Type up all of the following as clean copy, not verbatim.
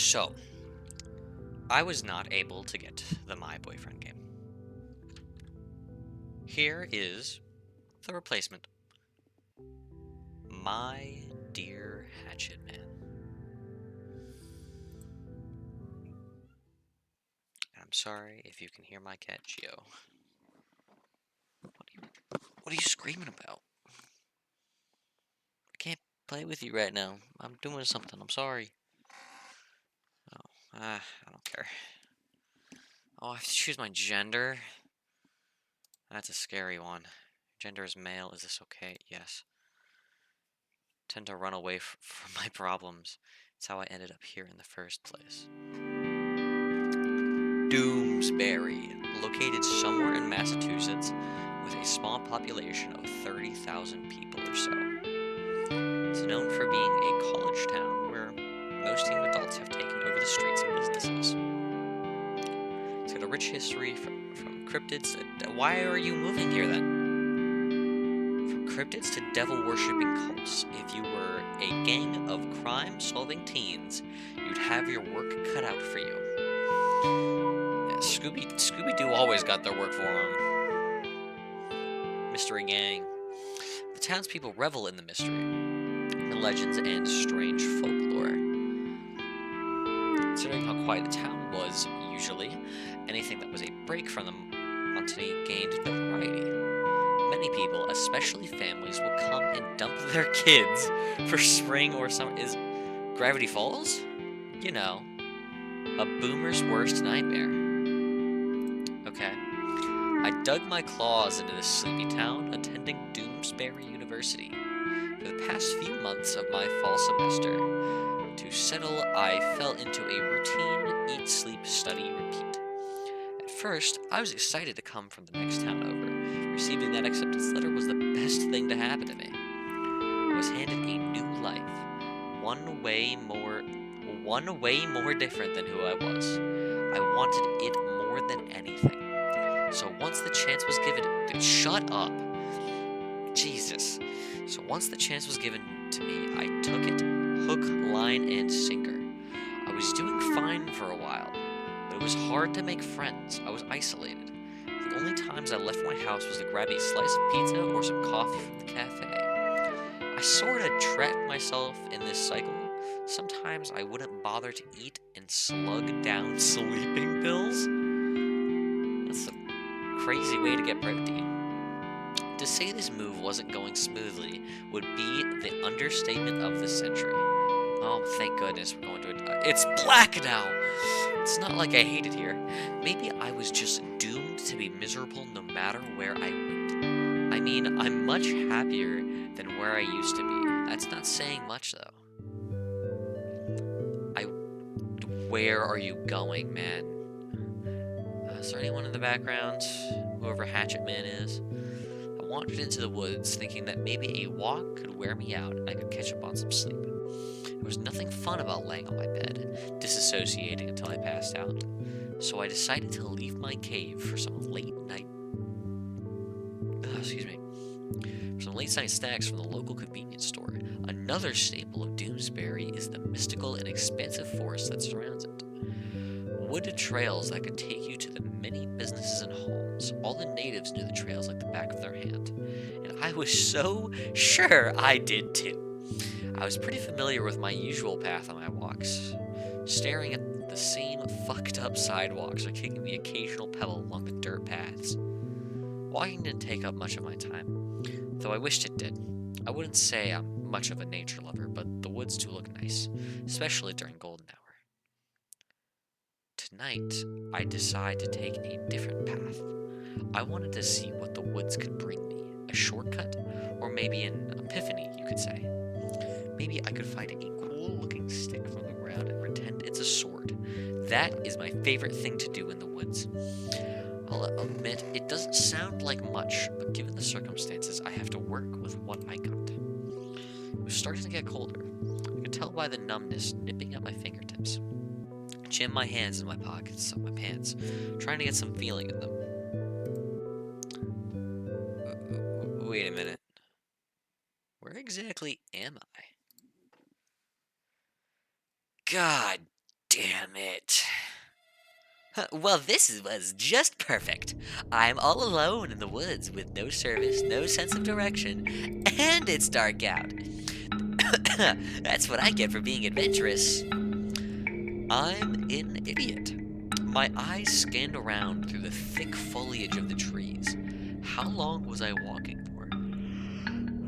So, I was not able to get the My Boyfriend game. Here is the replacement. My Dear Hatchet Man. I'm sorry if you can hear my cat Geo. What are you screaming about? I can't play with you right now. I'm doing something. I'm sorry. Oh, I don't care. Oh, I have to choose my gender. That's a scary one. Gender is male. Is this okay? Yes. Tend to run away from my problems. It's how I ended up here in the first place. Doomsbury, located somewhere in Massachusetts with a small population of 30,000 people or so. It's known for being a college town where most teen adults have taken over the streets and businesses. It's got a rich history from cryptids to... Why are you moving here then? From cryptids to devil-worshipping cults. If you were a gang of crime-solving teens, you'd have your work cut out for you. Scooby-Doo always got their work for him. Mystery gang. The townspeople revel in the mystery, the legends, and strange folklore. Considering how quiet the town was, usually, anything that was a break from the monotony gained notoriety. Many people, especially families, will come and dump their kids for spring or summer. Is Gravity Falls? You know, a boomer's worst nightmare. Okay. I dug my claws into this sleepy town, attending Doomsbury University. For the past few months of my fall semester, to settle, I fell into a routine eat, sleep, study, repeat. At first, I was excited to come from the next town over. Receiving that acceptance letter was the best thing to happen to me. I was handed a new life, one way more different than who I was. I wanted it more than anything. So once the chance was given, dude, shut up. Jesus. So once the chance was given to me, I took it, hook, line, and sinker. I was doing fine for a while, but it was hard to make friends. I was isolated. The only times I left my house was to grab a slice of pizza or some coffee from the cafe. I sort of trapped myself in this cycle. Sometimes I wouldn't bother to eat and slug down sleeping pills. That's a crazy way to get protein. To say this move wasn't going smoothly would be the understatement of the century. Oh, thank goodness we're going to it. It's black now! It's not like I hate it here. Maybe I was just doomed to be miserable no matter where I went. I mean, I'm much happier than where I used to be. That's not saying much, though. Where are you going, man? Is there anyone in the background? Whoever Hatchet Man is? I wandered into the woods, thinking that maybe a walk could wear me out and I could catch up on some sleep. There was nothing fun about laying on my bed, disassociating until I passed out. So I decided to leave my cave for some late night snacks from the local convenience store. Another staple of Doomsbury is the mystical and expansive forest that surrounds it. Wooded trails that could take you to the many businesses and homes. All the natives knew the trails like the back of their hand, and I was so sure I did too. I was pretty familiar with my usual path on my walks, staring at the same fucked up sidewalks or kicking the occasional pebble along the dirt paths. Walking didn't take up much of my time, though I wished it did. I wouldn't say I'm much of a nature lover, but the woods do look nice, especially during golden hour. Tonight, I decide to take a different path. I wanted to see what the woods could bring me. A shortcut, or maybe an epiphany, you could say. Maybe I could find a cool-looking stick from the ground and pretend it's a sword. That is my favorite thing to do in the woods. I'll admit, it doesn't sound like much, but given the circumstances, I have to work with what I got. It was starting to get colder. I could tell by the numbness nipping at my fingertips. I jammed my hands in my pockets of my pants, trying to get some feeling in them. Wait a minute. Where exactly am I? God Damn it. Well, this was just perfect. I'm all alone in the woods with no service, no sense of direction, and it's dark out. That's what I get for being adventurous. I'm an idiot. My eyes scanned around through the thick foliage of the trees. How long was I walking for?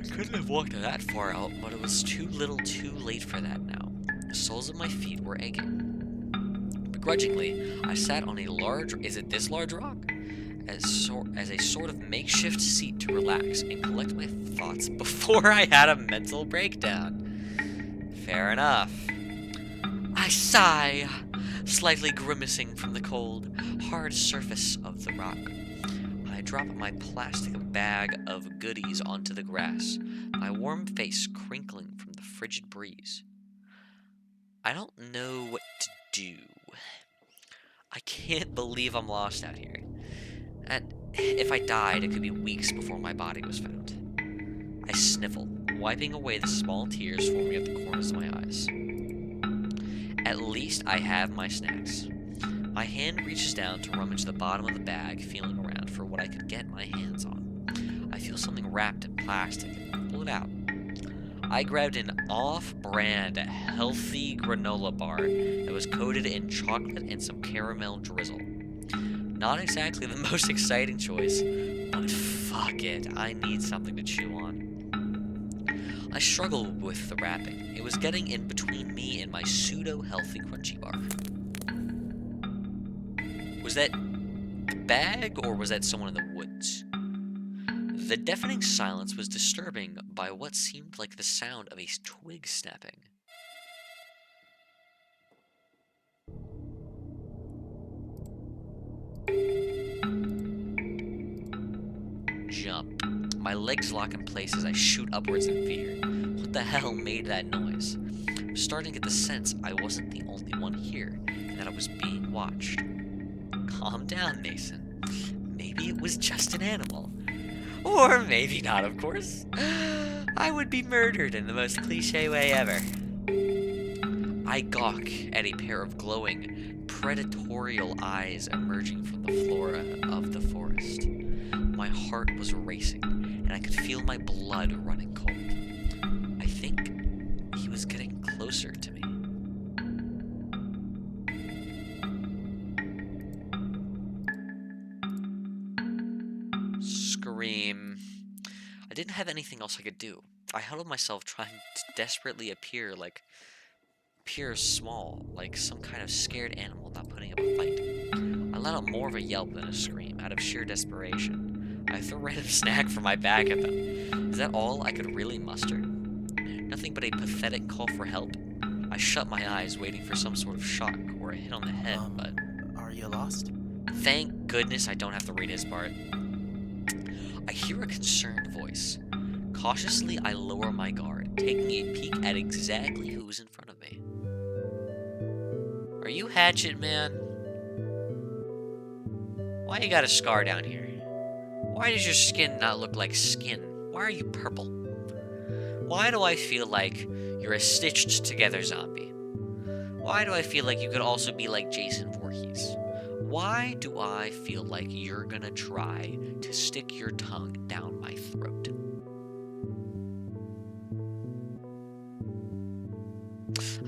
I couldn't have walked that far out, but it was too little too late for that now. The soles of my feet were aching. Begrudgingly, I sat on a large, is it this large rock? As a sort of makeshift seat to relax and collect my thoughts before I had a mental breakdown. Fair enough. I sigh, slightly grimacing from the cold, hard surface of the rock. I drop my plastic bag of goodies onto the grass, my warm face crinkling from the frigid breeze. I don't know what to do. I can't believe I'm lost out here. And if I died, it could be weeks before my body was found. I sniffle, wiping away the small tears forming at the corners of my eyes. At least I have my snacks. My hand reaches down to rummage the bottom of the bag, feeling around for what I could get my hands on. I feel something wrapped in plastic and pull it out. I grabbed an off-brand healthy granola bar that was coated in chocolate and some caramel drizzle. Not exactly the most exciting choice, but fuck it, I need something to chew on. I struggled with the wrapping. It was getting in between me and my pseudo-healthy crunchy bar. Was that the bag, or was that someone in the woods? The deafening silence was disturbing by what seemed like the sound of a twig snapping. Jump. My legs lock in place as I shoot upwards in fear. What the hell made that noise? I'm starting to get the sense I wasn't the only one here, and that I was being watched. Calm down, Mason. Maybe it was just an animal. Or maybe not, of course. I would be murdered in the most cliché way ever. I gawk at a pair of glowing, predatorial eyes emerging from the flora of the forest. My heart was racing, and I could feel my blood running cold. I think he was getting closer to me. Scream. I didn't have anything else I could do. I held myself trying to desperately appear small, like some kind of scared animal not putting up a fight. I let out more of a yelp than a scream, out of sheer desperation. I threw a random snack from my bag at them. Is that all I could really muster? Nothing but a pathetic call for help? I shut my eyes, waiting for some sort of shock or a hit on the head, but... Are you lost? Thank goodness I don't have to read his part. I hear a concerned voice. Cautiously, I lower my guard, taking a peek at exactly who's in front of me. Are you Hatchet, man? Why you got a scar down here? Why does your skin not look like skin? Why are you purple? Why do I feel like you're a stitched together zombie? Why do I feel like you could also be like Jason Voorhees? Why do I feel like you're gonna try to stick your tongue down my throat?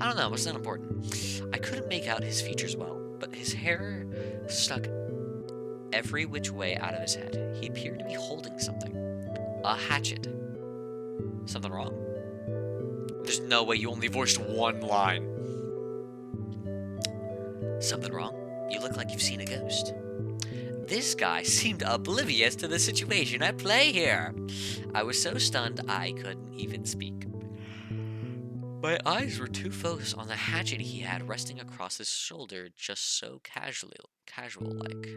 I don't know, it's not important. I couldn't make out his features well, but his hair stuck every which way out of his head. He appeared to be holding something. A hatchet. Something wrong? There's no way you only voiced one line. Something wrong? You look like you've seen a ghost. This guy seemed oblivious to the situation at play here. I was so stunned I couldn't even speak. My eyes were too focused on the hatchet he had resting across his shoulder, just so casual-like.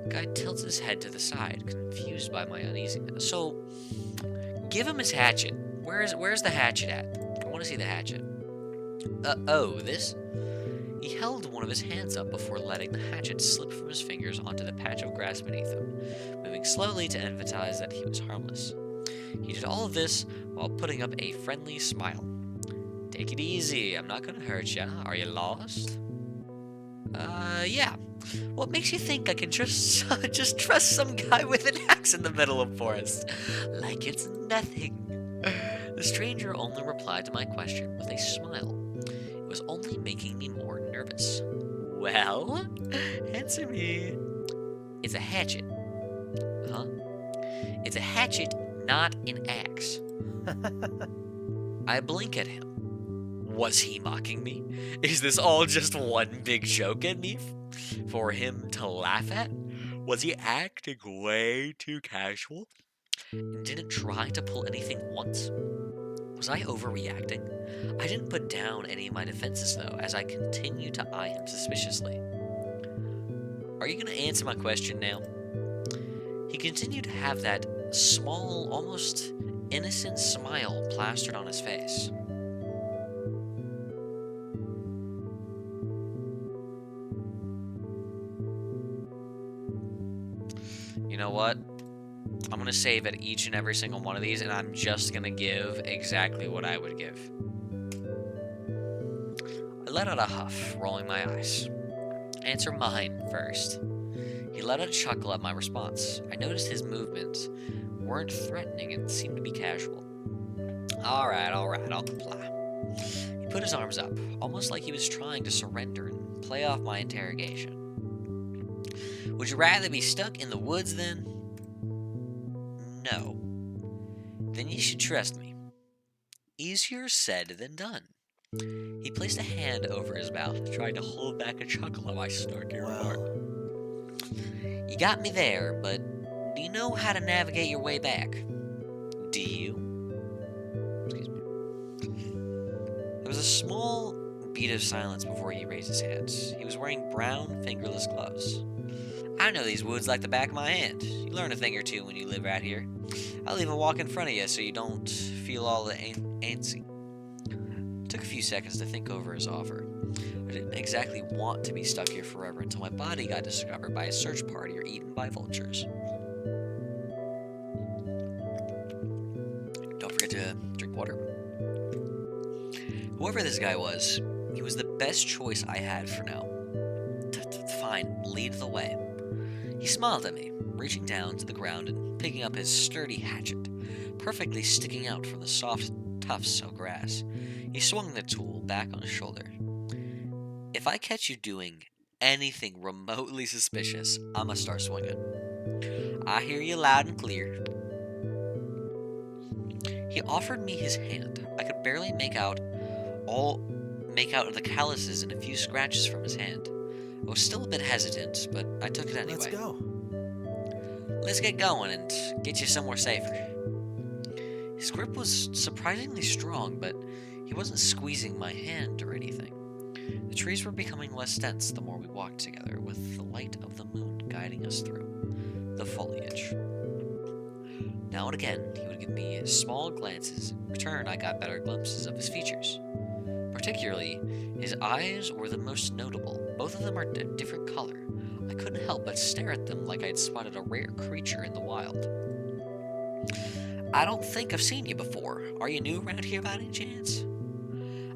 The guy tilts his head to the side, confused by my uneasiness. So, give him his hatchet. Where's the hatchet at? I want to see the hatchet. This? He held one of his hands up before letting the hatchet slip from his fingers onto the patch of grass beneath him, moving slowly to emphasize that he was harmless. He did all of this while putting up a friendly smile. Take it easy. I'm not gonna hurt ya. Are you lost? Yeah. What makes you think I can just just trust some guy with an axe in the middle of forest? Like it's nothing. The stranger only replied to my question with a smile. It was only making me more nervous. Well, answer me. It's a hatchet. Huh? It's a hatchet, not an axe. I blink at him. Was he mocking me? Is this all just one big joke at me for him to laugh at? Was he acting way too casual and didn't try to pull anything once? Was I overreacting? I didn't put down any of my defenses though, as I continued to eye him suspiciously. Are you going to answer my question now? He continued to have that small, almost innocent smile plastered on his face. You know what? I'm going to save at each and every single one of these, and I'm just going to give exactly what I would give. I let out a huff, rolling my eyes. Answer mine first. He let out a chuckle at my response. I noticed his movements weren't threatening and seemed to be casual. Alright, I'll comply. He put his arms up, almost like he was trying to surrender and play off my interrogation. Would you rather be stuck in the woods then? No. Then you should trust me. Easier said than done. He placed a hand over his mouth, trying to hold back a chuckle at my snarky remark. You got me there, but do you know how to navigate your way back? Do you? Excuse me. There was a small beat of silence before he raised his hands. He was wearing brown, fingerless gloves. I know these woods like the back of my hand. You learn a thing or two when you live out here. I'll even walk in front of you so you don't feel all the antsy. It took a few seconds to think over his offer. I didn't exactly want to be stuck here forever until my body got discovered by a search party or eaten by vultures. Don't forget to drink water. Whoever this guy was, he was the best choice I had for now. Fine, lead the way. He smiled at me, reaching down to the ground and picking up his sturdy hatchet, perfectly sticking out from the soft tufts of grass. He swung the tool back on his shoulder. If I catch you doing anything remotely suspicious, I'ma start swinging. I hear you loud and clear. He offered me his hand. I could barely make out the calluses and a few scratches from his hand. I was still a bit hesitant, but I took it anyway. Let's go. Let's get going and get you somewhere safer. His grip was surprisingly strong, but he wasn't squeezing my hand or anything. The trees were becoming less dense the more we walked together, with the light of the moon guiding us through the foliage. Now and again, he would give me small glances. In return, I got better glimpses of his features. Particularly, his eyes were the most notable. Both of them are a different color. I couldn't help but stare at them like I'd spotted a rare creature in the wild. I don't think I've seen you before. Are you new around here by any chance?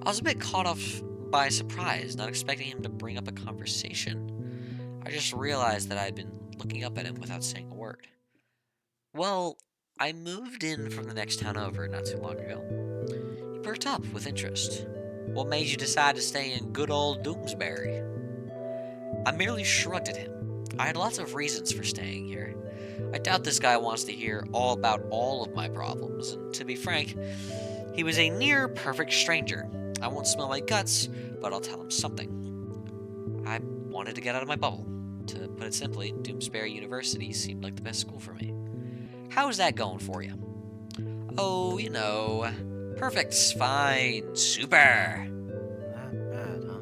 I was a bit caught off by surprise, not expecting him to bring up a conversation. I just realized that I'd been looking up at him without saying a word. Well, I moved in from the next town over not too long ago. He perked up with interest. What made you decide to stay in good old Doomsbury? I merely shrugged at him. I had lots of reasons for staying here. I doubt this guy wants to hear all about all of my problems, and to be frank, he was a near perfect stranger. I won't smell my guts, but I'll tell him something. I wanted to get out of my bubble. To put it simply, Doomsbury University seemed like the best school for me. How's that going for you? Oh, you know, perfect, fine, super. Not bad, huh?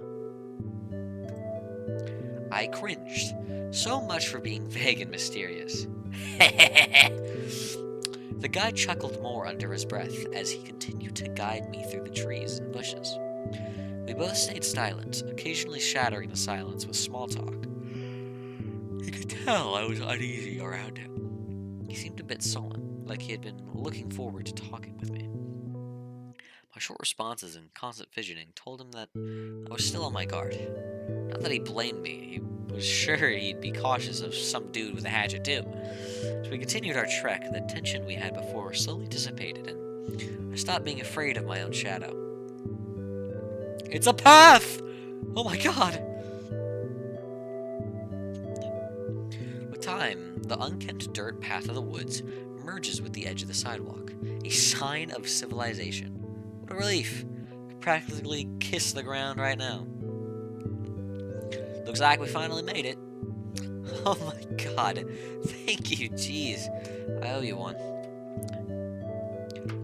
I cringed. So much for being vague and mysterious. The guy chuckled more under his breath as he continued to guide me through the trees and bushes. We both stayed silent, occasionally shattering the silence with small talk. He could tell I was uneasy around him. He seemed a bit sullen, like he had been looking forward to talking with me. My short responses and constant fidgeting told him that I was still on my guard. Not that he blamed me, he was sure he'd be cautious of some dude with a hatchet too. As we continued our trek, the tension we had before slowly dissipated, and I stopped being afraid of my own shadow. It's a path! Oh my god! With time, the unkempt dirt path of the woods merges with the edge of the sidewalk, a sign of civilization. What a relief! I practically kiss the ground right now. Looks like we finally made it. Oh my god, thank you, jeez. I owe you one.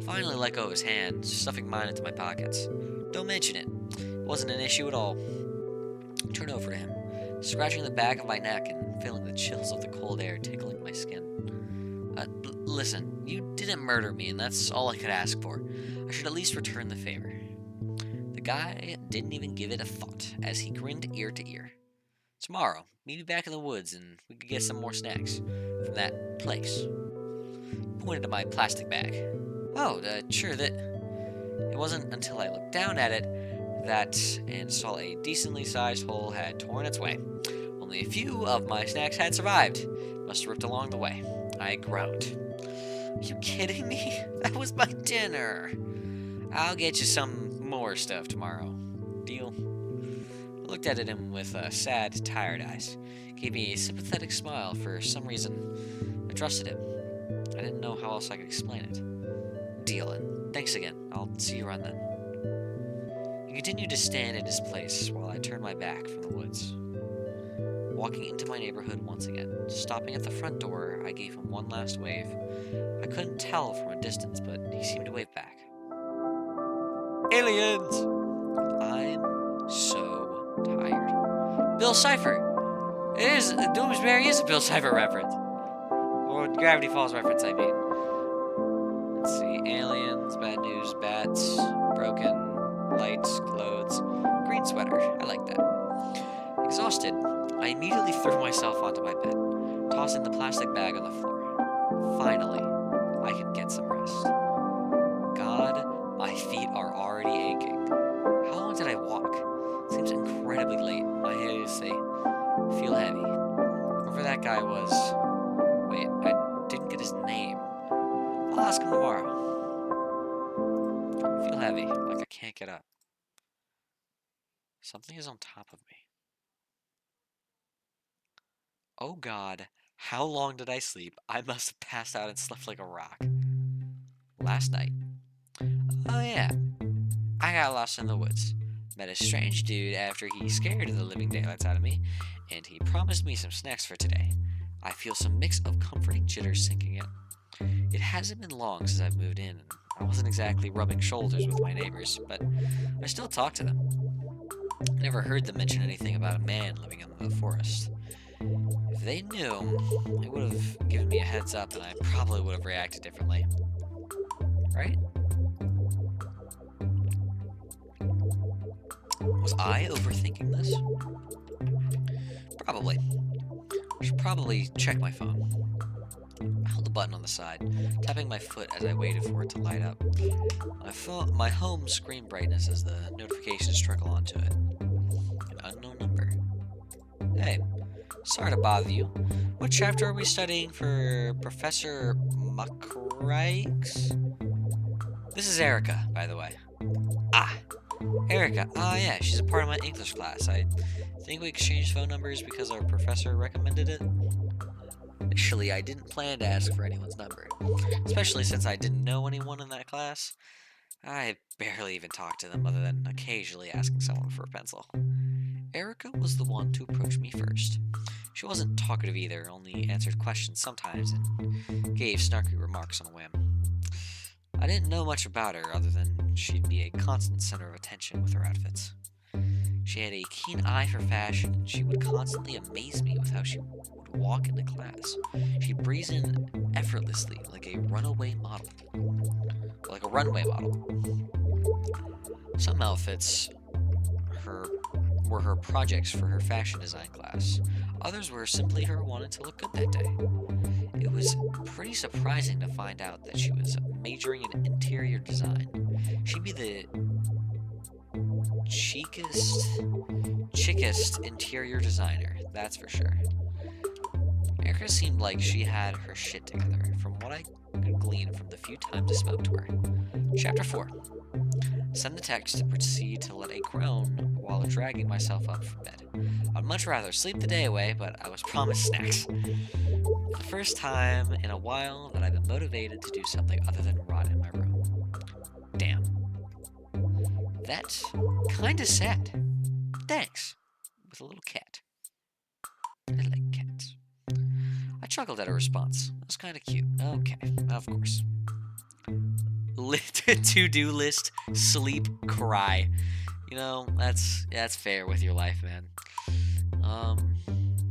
Finally let go of his hand, stuffing mine into my pockets. Don't mention it. It wasn't an issue at all. I turned over to him, scratching the back of my neck and feeling the chills of the cold air tickling my skin. Listen, you didn't murder me, and that's all I could ask for. I should at least return the favor. The guy didn't even give it a thought, as he grinned ear to ear. Tomorrow, meet me back in the woods, and we could get some more snacks from that place. Pointed to my plastic bag. Oh, sure, that... It wasn't until I looked down at it and saw a decently sized hole had torn its way. Only a few of my snacks had survived. Must have ripped along the way. I groaned. Are you kidding me? That was my dinner. I'll get you some more stuff tomorrow. Deal? I looked at him with sad, tired eyes. Gave me a sympathetic smile. For some reason, I trusted him. I didn't know how else I could explain it. Deal, and thanks again. I'll see you around then. He continued to stand in his place while I turned my back from the woods. Walking into my neighborhood once again, stopping at the front door, I gave him one last wave. I couldn't tell from a distance, but he seemed to wave back. Aliens! I'm so tired. Bill Cipher! Doomsbury is a Bill Cipher reference. Or Gravity Falls reference, I mean. Let's see. Aliens, bad news, bats, broken, lights, clothes, green sweater. I like that. Exhausted, I immediately threw myself onto my bed, tossing the plastic bag on the floor. Finally, I can get some rest. God, my feet are already aching. How long did I walk? It seems incredibly late. My eyes, they feel heavy. Whoever that guy was... Wait, I didn't get his name. I'll ask him tomorrow. I feel heavy, like I can't get up. Something is on top of me. Oh god, how long did I sleep? I must have passed out and slept like a rock. Last night. Oh yeah, I got lost in the woods. Met a strange dude after he scared the living daylights out of me, and he promised me some snacks for today. I feel some mix of comforting jitters sinking in. It hasn't been long since I've moved in, and I wasn't exactly rubbing shoulders with my neighbors, but I still talk to them. I never heard them mention anything about a man living in the forest. If they knew, they would have given me a heads up, and I probably would have reacted differently. Right? Was I overthinking this? Probably. I should probably check my phone. I held the button on the side, tapping my foot as I waited for it to light up. My home screen brightness as the notifications trickle onto it. An unknown number. Hey, sorry to bother you. What chapter are we studying for Professor Muckrakes? This is Erica, by the way. Ah, Erica. Ah, yeah, she's a part of my English class. I think we exchanged phone numbers because our professor recommended it. Initially, I didn't plan to ask for anyone's number, especially since I didn't know anyone in that class. I barely even talked to them other than occasionally asking someone for a pencil. Erica was the one to approach me first. She wasn't talkative either, only answered questions sometimes and gave snarky remarks on a whim. I didn't know much about her other than she'd be a constant center of attention with her outfits. She had a keen eye for fashion, and she would constantly amaze me with how she would walk into class. She'd breeze in effortlessly like a runway model. Some outfits were her projects for her fashion design class. Others were simply her wanting to look good that day. It was pretty surprising to find out that she was majoring in interior design. She'd be the chickest interior designer, that's for sure. Erica seemed like she had her shit together, from what I could glean from the few times I spoke to her. Chapter 4. Send a text to proceed to let a groan while dragging myself up from bed. I'd much rather sleep the day away, but I was promised snacks. The first time in a while that I've been motivated to do something other than rot in my room. Damn. That's kinda sad. Thanks. With a little cat. I like cats. I chuckled at her response. It was kinda cute. Okay, of course. To-do list, sleep, cry. You know, that's fair with your life, man.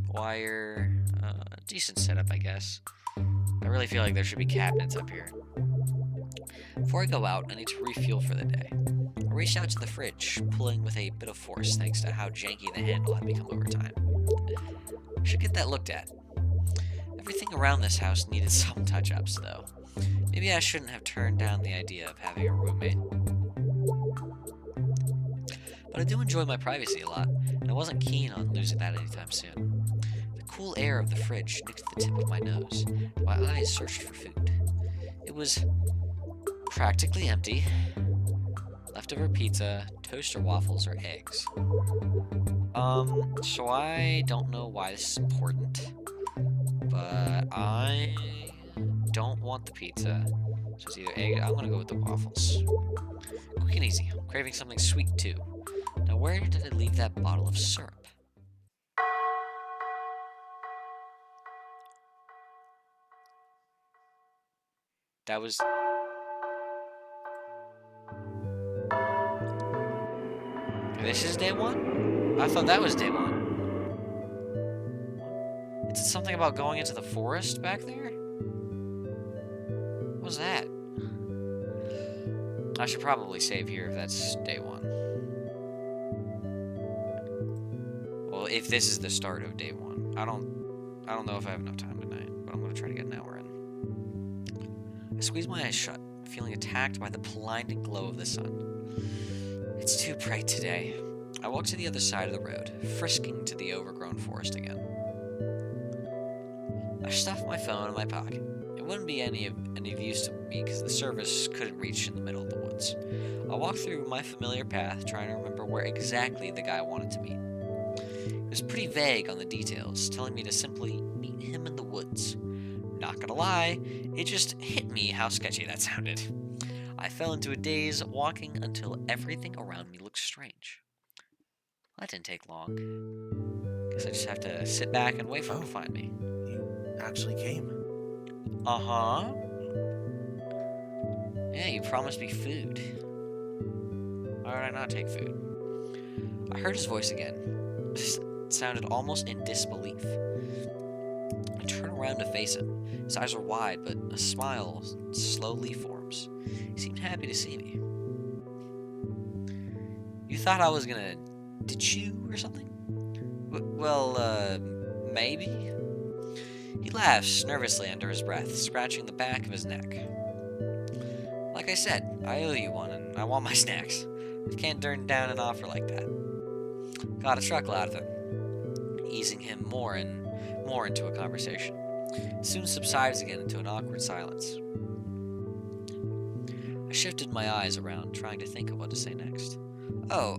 Wire, decent setup, I guess. I really feel like there should be cabinets up here. Before I go out, I need to refuel for the day. I reached out to the fridge, pulling with a bit of force thanks to how janky the handle had become over time. I should get that looked at. Everything around this house needed some touch-ups, though. Maybe I shouldn't have turned down the idea of having a roommate. But I do enjoy my privacy a lot, and I wasn't keen on losing that anytime soon. The cool air of the fridge nicked the tip of my nose, and my eyes searched for food. It was practically empty. Leftover pizza, toast or waffles, or eggs. So I don't know why this is important, but I don't want the pizza, so it's either egg. I'm gonna go with the waffles. Quick and easy. I'm craving something sweet too. Now, where did I leave that bottle of syrup? That was. This is day one? I thought that was day one. Is it something about going into the forest back there? What was that? I should probably save here if that's day one. Well, if this is the start of day one. I don't know if I have enough time tonight, but I'm gonna try to get an hour in. I squeeze my eyes shut, feeling attacked by the blinding glow of the sun. It's too bright today. I walk to the other side of the road, frisking to the overgrown forest again. I stuffed my phone in my pocket. It wouldn't be any of use to me because the service couldn't reach in the middle of the woods. I walked through my familiar path, trying to remember where exactly the guy wanted to meet. He was pretty vague on the details, telling me to simply meet him in the woods. Not gonna lie, it just hit me how sketchy that sounded. I fell into a daze, walking until everything around me looked strange. That didn't take long. Guess I just have to sit back and wait for him to find me. You actually came. Uh-huh. Yeah, you promised me food. Why would I not take food? I heard his voice again. It sounded almost in disbelief. I turn around to face him. His eyes are wide, but a smile slowly forms. He seemed happy to see me. You thought I was gonna ditch you or something? Well, maybe? He laughs nervously under his breath, scratching the back of his neck. Like I said, I owe you one, and I want my snacks. I can't turn down an offer like that. Got a chuckle out of him, easing him more into a conversation. It soon subsides again into an awkward silence. I shifted my eyes around, trying to think of what to say next. Oh,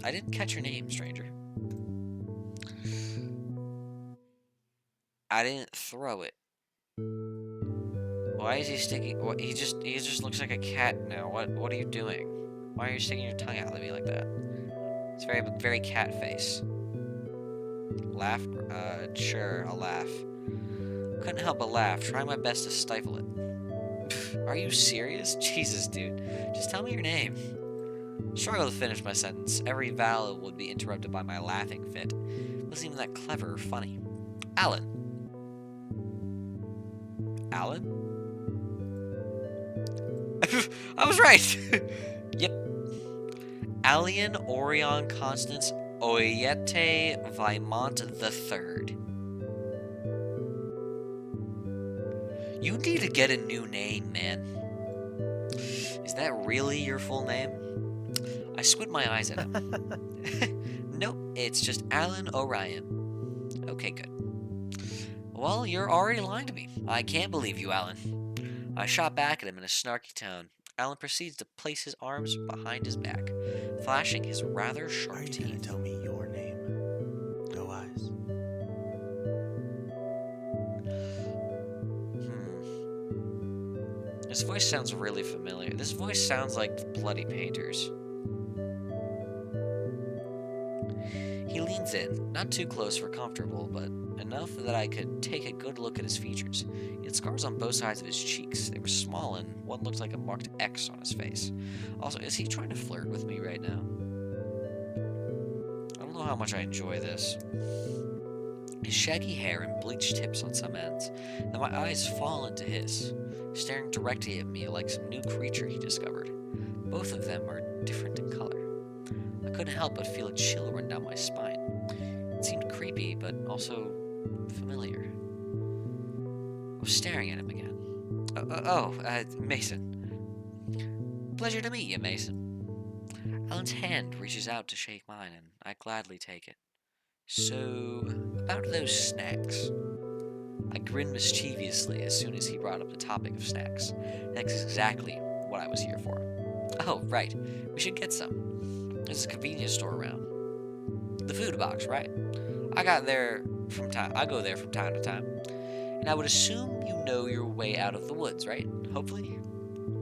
I didn't catch your name, stranger. I didn't throw it. Why is he sticking? What, he just looks like a cat now. What are you doing? Why are you sticking your tongue out at me like that? It's very cat face. Laugh? Sure, I'll laugh. Couldn't help but laugh, trying my best to stifle it. Are you serious? Jesus, dude. Just tell me your name. Struggle to finish my sentence. Every vowel would be interrupted by my laughing fit. It wasn't even that clever or funny. Alan. Alan? I was right! Yep. Alien Orion Constance Oyete Vimont III. You need to get a new name, man. Is that really your full name? I squint my eyes at him. Nope, it's just Alan Orion. Okay, good. Well, you're already lying to me. I can't believe you, Alan. I shot back at him in a snarky tone. Alan proceeds to place his arms behind his back, flashing his rather Are sharp you gonna teeth. tell me your name? No eyes. His voice sounds really familiar. This voice sounds like the Bloody Painters. He leans in, not too close for comfortable, but enough that I could take a good look at his features. He had scars on both sides of his cheeks. They were small, and one looked like a marked X on his face. Also, is he trying to flirt with me right now? I don't know how much I enjoy this. His shaggy hair and bleached tips on some ends, and my eyes fall into his, staring directly at me like some new creature he discovered. Both of them are different in color. I couldn't help but feel a chill run down my spine. It seemed creepy, but also familiar. I was staring at him again. Mason. Pleasure to meet you, Mason. Alan's hand reaches out to shake mine, and I gladly take it. So, about those snacks. I grinned mischievously as soon as he brought up the topic of snacks. That's exactly what I was here for. Oh, right. We should get some. There's a convenience store around. The food box, right? I go there from time to time. And I would assume you know your way out of the woods, right? Hopefully?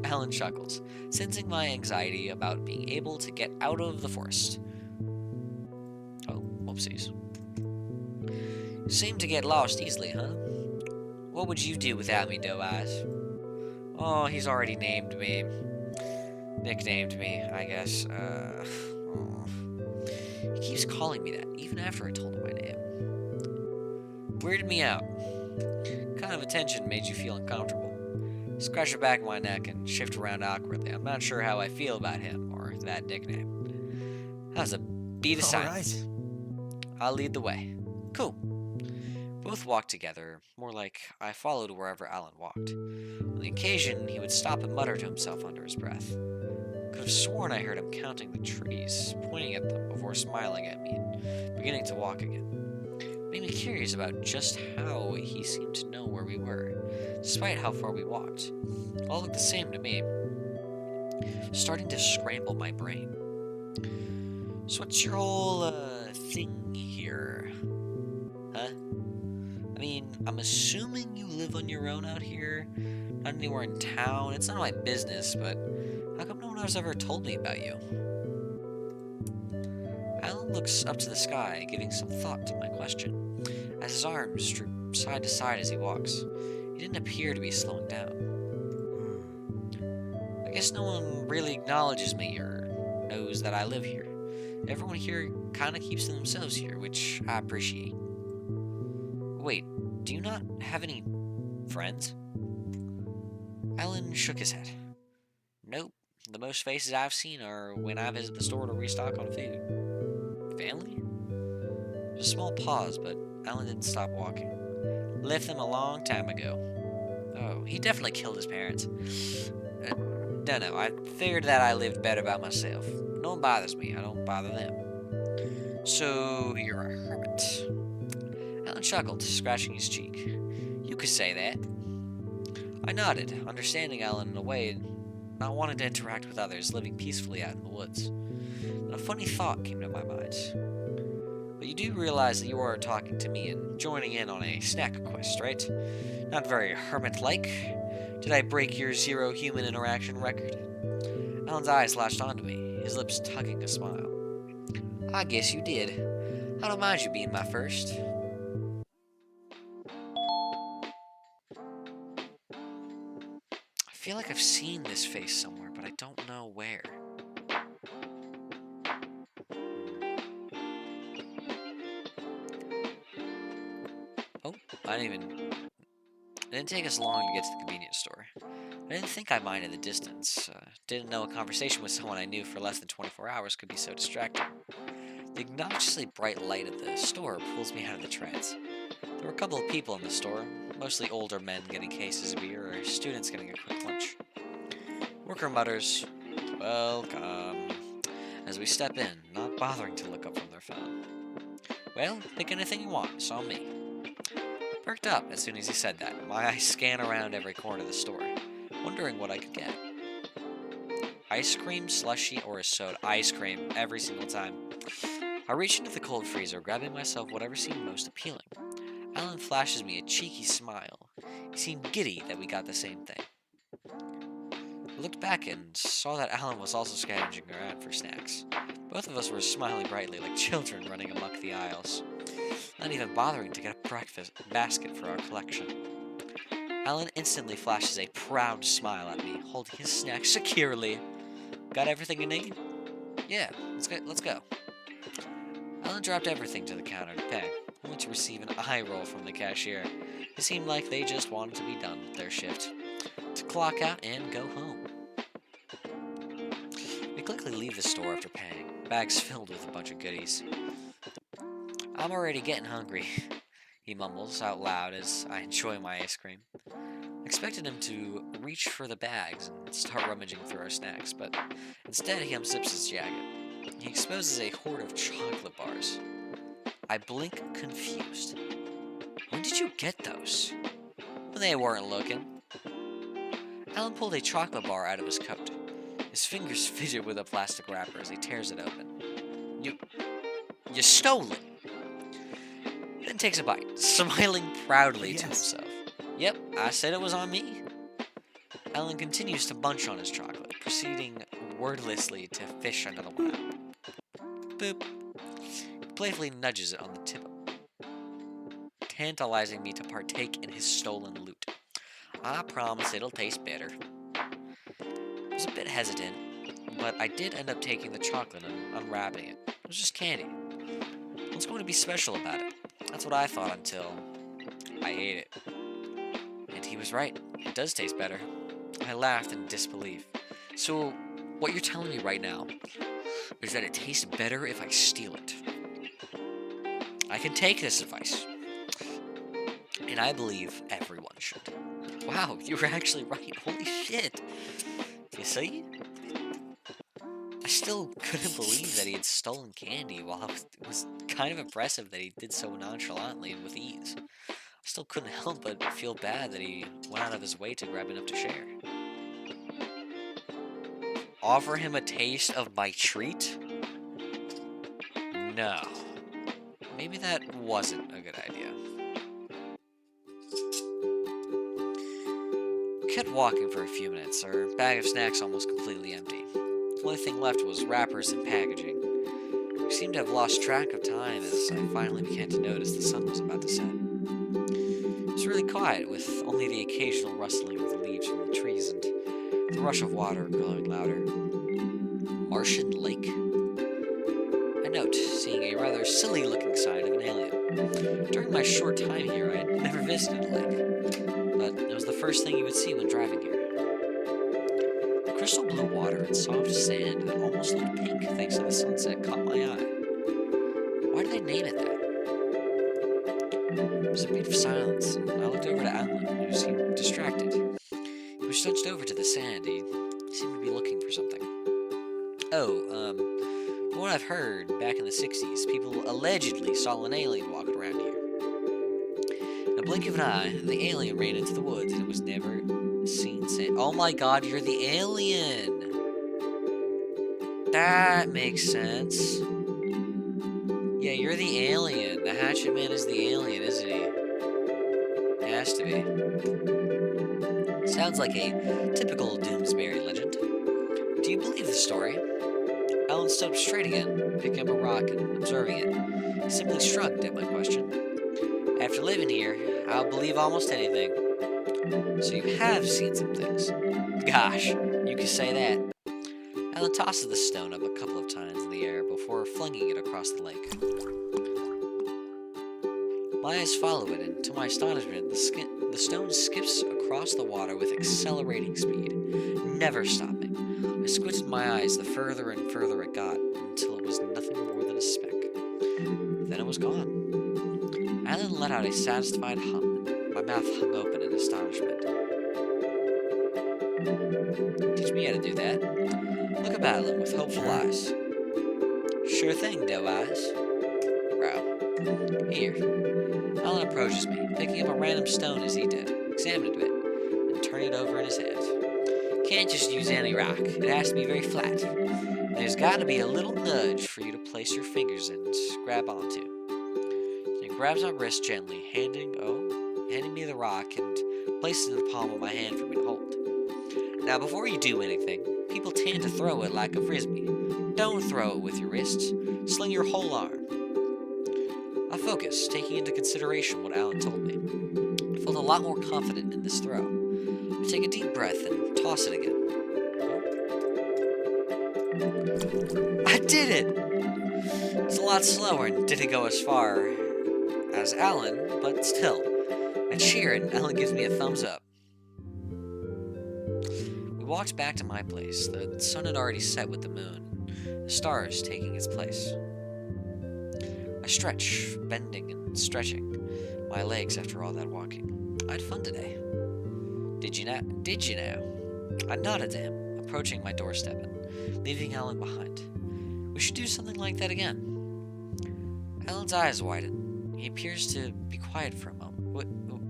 Alan chuckles, sensing my anxiety about being able to get out of the forest. Oh, whoopsies. Seem to get lost easily, huh? What would you do without me, Doe Eyes? Oh, he's already named me. Nicknamed me, I guess. He keeps calling me that, even after I told him my name. Weirded me out. What kind of attention made you feel uncomfortable? Scratch the back of my neck and shift around awkwardly. I'm not sure how I feel about him or that nickname. How's a beat of silence? I'll lead the way. Cool. Both walked together, more like I followed wherever Alan walked. On the occasion, he would stop and mutter to himself under his breath. Could have sworn I heard him counting the trees, pointing at them before smiling at me and beginning to walk again. Made me curious about just how he seemed to know where we were, despite how far we walked. It all looked the same to me. Starting to scramble my brain. So what's your whole, thing here? Huh? I mean, I'm assuming you live on your own out here? Not anywhere in town? It's none of my business, but how come no one has ever told me about you? Alan looks up to the sky, giving some thought to my question, as his arms droop side to side as he walks. He didn't appear to be slowing down. I guess no one really acknowledges me or knows that I live here. Everyone here kinda keeps to themselves here, which I appreciate. Wait, do you not have any friends? Alan shook his head. Nope. The most faces I've seen are when I visit the store to restock on food. Family? There's a small pause, but Alan didn't stop walking. Left them a long time ago. Oh, he definitely killed his parents. No, I figured that I lived better by myself. No one bothers me, I don't bother them. So, you're a hermit. Alan chuckled, scratching his cheek. You could say that. I nodded, understanding Alan in a way, not wanting to interact with others, living peacefully out in the woods. Then a funny thought came to my mind. But you do realize that you are talking to me and joining in on a snack quest, right? Not very hermit-like. Did I break your zero human interaction record? Alan's eyes latched onto me, his lips tugging a smile. I guess you did. I don't mind you being my first. I feel like I've seen this face somewhere, but I don't know where. Oh, it didn't take us long to get to the convenience store. I didn't think I minded the distance. Didn't know a conversation with someone I knew for less than 24 hours could be so distracting. The obnoxiously bright light of the store pulls me out of the trance. There were a couple of people in the store, mostly older men getting cases of beer or students getting a quick lunch. Worker mutters, "Welcome," as we step in, not bothering to look up from their phone. "Well, pick anything you want, it's on me." Perked up as soon as he said that, my eyes scan around every corner of the store, wondering what I could get. Ice cream, slushy, or a soda. Ice cream, every single time. I reach into the cold freezer, grabbing myself whatever seemed most appealing. Alan flashes me a cheeky smile. He seemed giddy that we got the same thing. I looked back and saw that Alan was also scavenging around for snacks. Both of us were smiling brightly like children running amok the aisles, not even bothering to get a breakfast basket for our collection. Alan instantly flashes a proud smile at me, holding his snack securely. "Got everything you need?" "Yeah, let's go." Alan dropped everything to the counter to pay, only to receive an eye roll from the cashier. It seemed like they just wanted to be done with their shift, to clock out and go home. We quickly leave the store after paying, bags filled with a bunch of goodies. "I'm already getting hungry," he mumbles out loud as I enjoy my ice cream. I expected him to reach for the bags and start rummaging through our snacks, but instead he unzips his jacket. He exposes a hoard of chocolate bars. I blink confused. "When did you get those?" "When they weren't looking." Alan pulled a chocolate bar out of his coat. His fingers fidget with a plastic wrapper as he tears it open. You stole it." Then takes a bite, smiling proudly to Yes. himself. "Yep, I said it was on me." Alan continues to munch on his chocolate, proceeding wordlessly to fish another one out. Boop. He playfully nudges it on the tip, tantalizing me to partake in his stolen loot. "I promise it'll taste better." I was a bit hesitant, but I did end up taking the chocolate and unwrapping it. It was just candy. What's going to be special about it? That's what I thought until I ate it. And he was right. It does taste better. I laughed in disbelief. "So, what you're telling me right now is that it tastes better if I steal it. I can take this advice. And I believe everyone should." Wow, you were actually right. Holy shit. You see? I still couldn't believe that he had stolen candy, while it was kind of impressive that he did so nonchalantly and with ease. I still couldn't help but feel bad that he went out of his way to grab enough to share. Offer him a taste of my treat? No. Maybe that wasn't a good idea. We kept walking for a few minutes, our bag of snacks almost completely empty. The only thing left was wrappers and packaging. We seemed to have lost track of time as I finally began to notice the sun was about to set. It was really quiet, with only the occasional rustling of the leaves from the trees and the rush of water growing louder. Martian Lake? I note, seeing a rather silly-looking sign of an alien. During my short time here, I had never visited a lake, but it was the first thing you would see when driving here. The crystal blue water and soft sand that almost looked pink thanks to the sunset caught my eye. Why did they name it that? There was a bit of silence, and I looked over to Alan, who seemed distracted. He was hunched over to the sand. He seemed to be looking for something. "Oh, from what I've heard, back in the 60s, people allegedly saw an alien walking around here. In a blink of an eye, the alien ran into the woods, and it was never seen since." Oh my god, you're the alien! That makes sense. Yeah, you're the alien. The hatchet man is the alien, isn't he? He has to be. Sounds like a typical Doomsbury legend. Do you believe the story? Alan stood up straight again, picking up a rock and observing it. He simply shrugged at my question. "After living here, I'll believe almost anything." "So you have seen some things?" "Gosh, you could say that." Alan tosses the stone up a couple of times in the air before flinging it across the lake. My eyes follow it, and to my astonishment, the stone skips across the water with accelerating speed, never stopping. I squinted my eyes the further and further it got, until it was nothing more than a speck. Then it was gone. Alan let out a satisfied hum, and my mouth hung open in astonishment. Teach me how to do that. Look up Alan with hopeful eyes. Sure thing, Doe Eyes. Growl. Here. Alan approaches me, picking up a random stone as he did, examining it, and turning it over in his hand. Can't just use any rock. It has to be very flat. There's got to be a little nudge for you to place your fingers in and grab onto. He grabs my wrist gently, handing me the rock and places it in the palm of my hand for me to hold. Now, before you do anything, people tend to throw it like a frisbee. Don't throw it with your wrists. Sling your whole arm. I focus, taking into consideration what Alan told me. I felt a lot more confident in this throw. I take a deep breath and toss it again. I did it! It's a lot slower and didn't go as far as Alan, but still. I cheer and Alan gives me a thumbs up. We walked back to my place. The sun had already set with the moon, the stars taking its place. I stretch, bending and stretching my legs after all that walking. I had fun today. Did you know? I nodded to him, approaching my doorstep and leaving Alan behind. We should do something like that again. Alan's eyes widen. He appears to be quiet for a moment.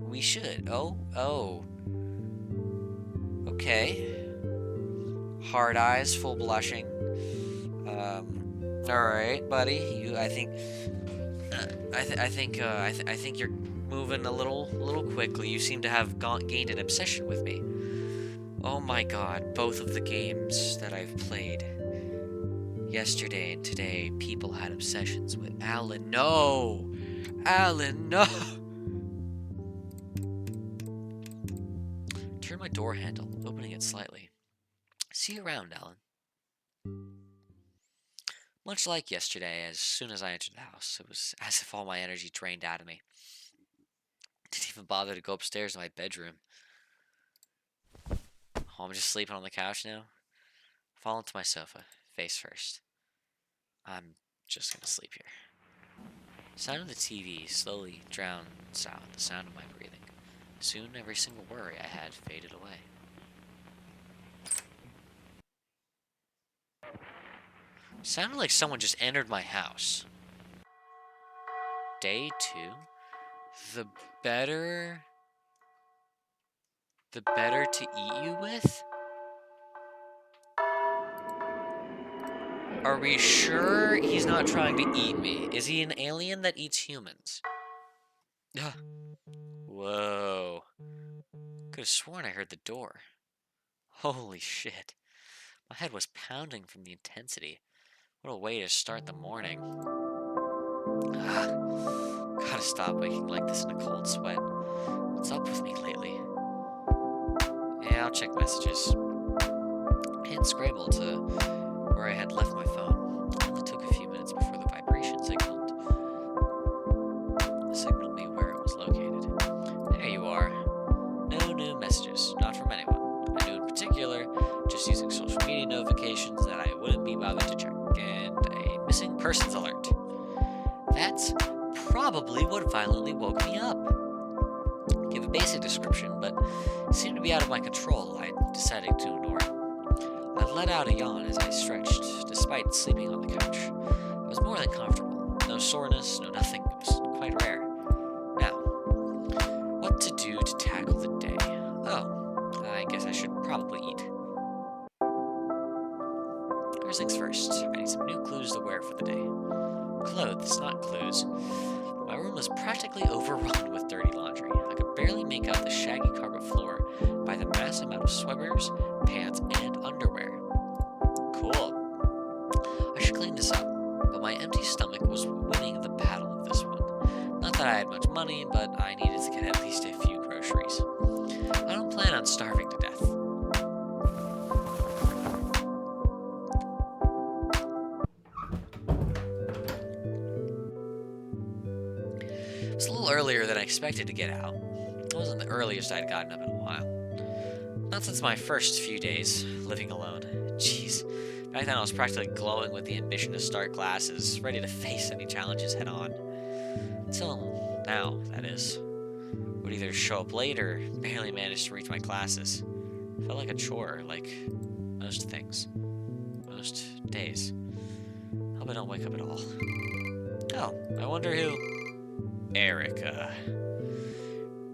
We should. Oh. Okay. Hard eyes, full blushing. All right, buddy. I think you're moving a little quickly. You seem to have gained an obsession with me. Oh my God! Both of the games that I've played yesterday and today, people had obsessions with Alan. No, Alan, no. Turn my door handle, opening it slightly. See you around, Alan. Much like yesterday, as soon as I entered the house, it was as if all my energy drained out of me. Didn't even bother to go upstairs to my bedroom. Oh, I'm just sleeping on the couch now. Fall into my sofa, face first. I'm just gonna sleep here. The sound of the TV slowly drowns out the sound of my breathing. Soon, every single worry I had faded away. It sounded like someone just entered my house. Day 2. The better to eat you with? Are we sure he's not trying to eat me? Is he an alien that eats humans? Whoa. Could have sworn I heard the door. Holy shit. My head was pounding from the intensity. What a way to start the morning. Gotta stop waking like this in a cold sweat. What's up with me lately? Yeah, I'll check messages. Hand scrambled to where I had left my phone. It only took a few minutes before the vibration signaled me where it was located. There you are. No new messages, not from anyone. I knew in particular, just using social media notifications that I wouldn't be bothered to check. And a missing persons alert. That's probably what violently woke me up. Give a basic description, but it seemed to be out of my control. I decided to ignore it. I let out a yawn as I stretched, despite sleeping on the couch. I was more than comfortable. No soreness, no nothing. It was quite rare. Now, what to do to tackle the day? Oh, I guess I should probably eat. First things first, I need some new clothes to wear for the day. Clothes, not clues. My room was practically overrun with dirty laundry. I could barely make out the shaggy carpet floor by the massive amount of sweaters, pants, and underwear. Cool. I should clean this up, but my empty stomach was winning the battle of this one. Not that I had much money, but I needed to get at least a few groceries. I don't plan on starving to death. It was a little earlier than I expected to get out. It wasn't the earliest I'd gotten up in a while. Not since my first few days living alone. Jeez. Back then I was practically glowing with the ambition to start classes, ready to face any challenges head on. Until now, that is. Would either show up late or barely manage to reach my classes. Felt like a chore, like most things. Most days. Hope I don't wake up at all. Oh, I wonder who... Erica.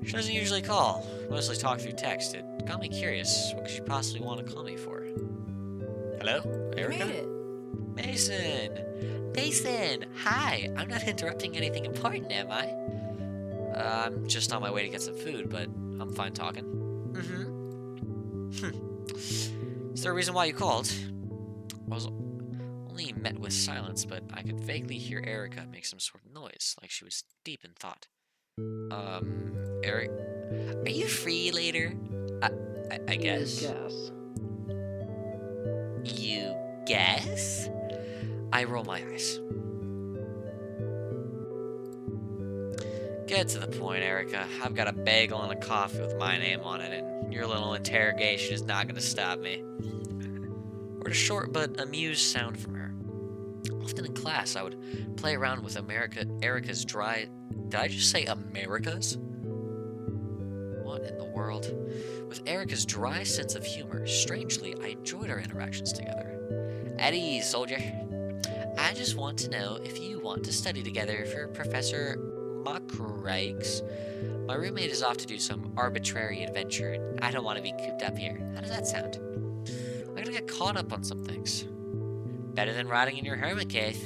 She doesn't usually call, mostly talk through text. It got me curious. What could she possibly want to call me for? Hello? You Erica? made it. Mason! Mason! Hi! I'm not interrupting anything important, am I? I'm just on my way to get some food, but I'm fine talking. Is there a reason why you called? I was only met with silence, but I could vaguely hear Erica make some sort of noise, like she was deep in thought. Eric, are you free later? I guess. Guess. You guess? I roll my eyes. Get to the point, Erica. I've got a bagel and a coffee with my name on it, and your little interrogation is not going to stop me. Word a short but amused sound from her. Often in class, I would play around with Erica's dry... Did I just say America's? What in the world? With Erica's dry sense of humor, strangely, I enjoyed our interactions together. At ease, soldier. I just want to know if you want to study together for Professor Muckrakes. My roommate is off to do some arbitrary adventure, and I don't want to be cooped up here. How does that sound? I'm gonna get caught up on some things. Better than rotting in your hermit cave.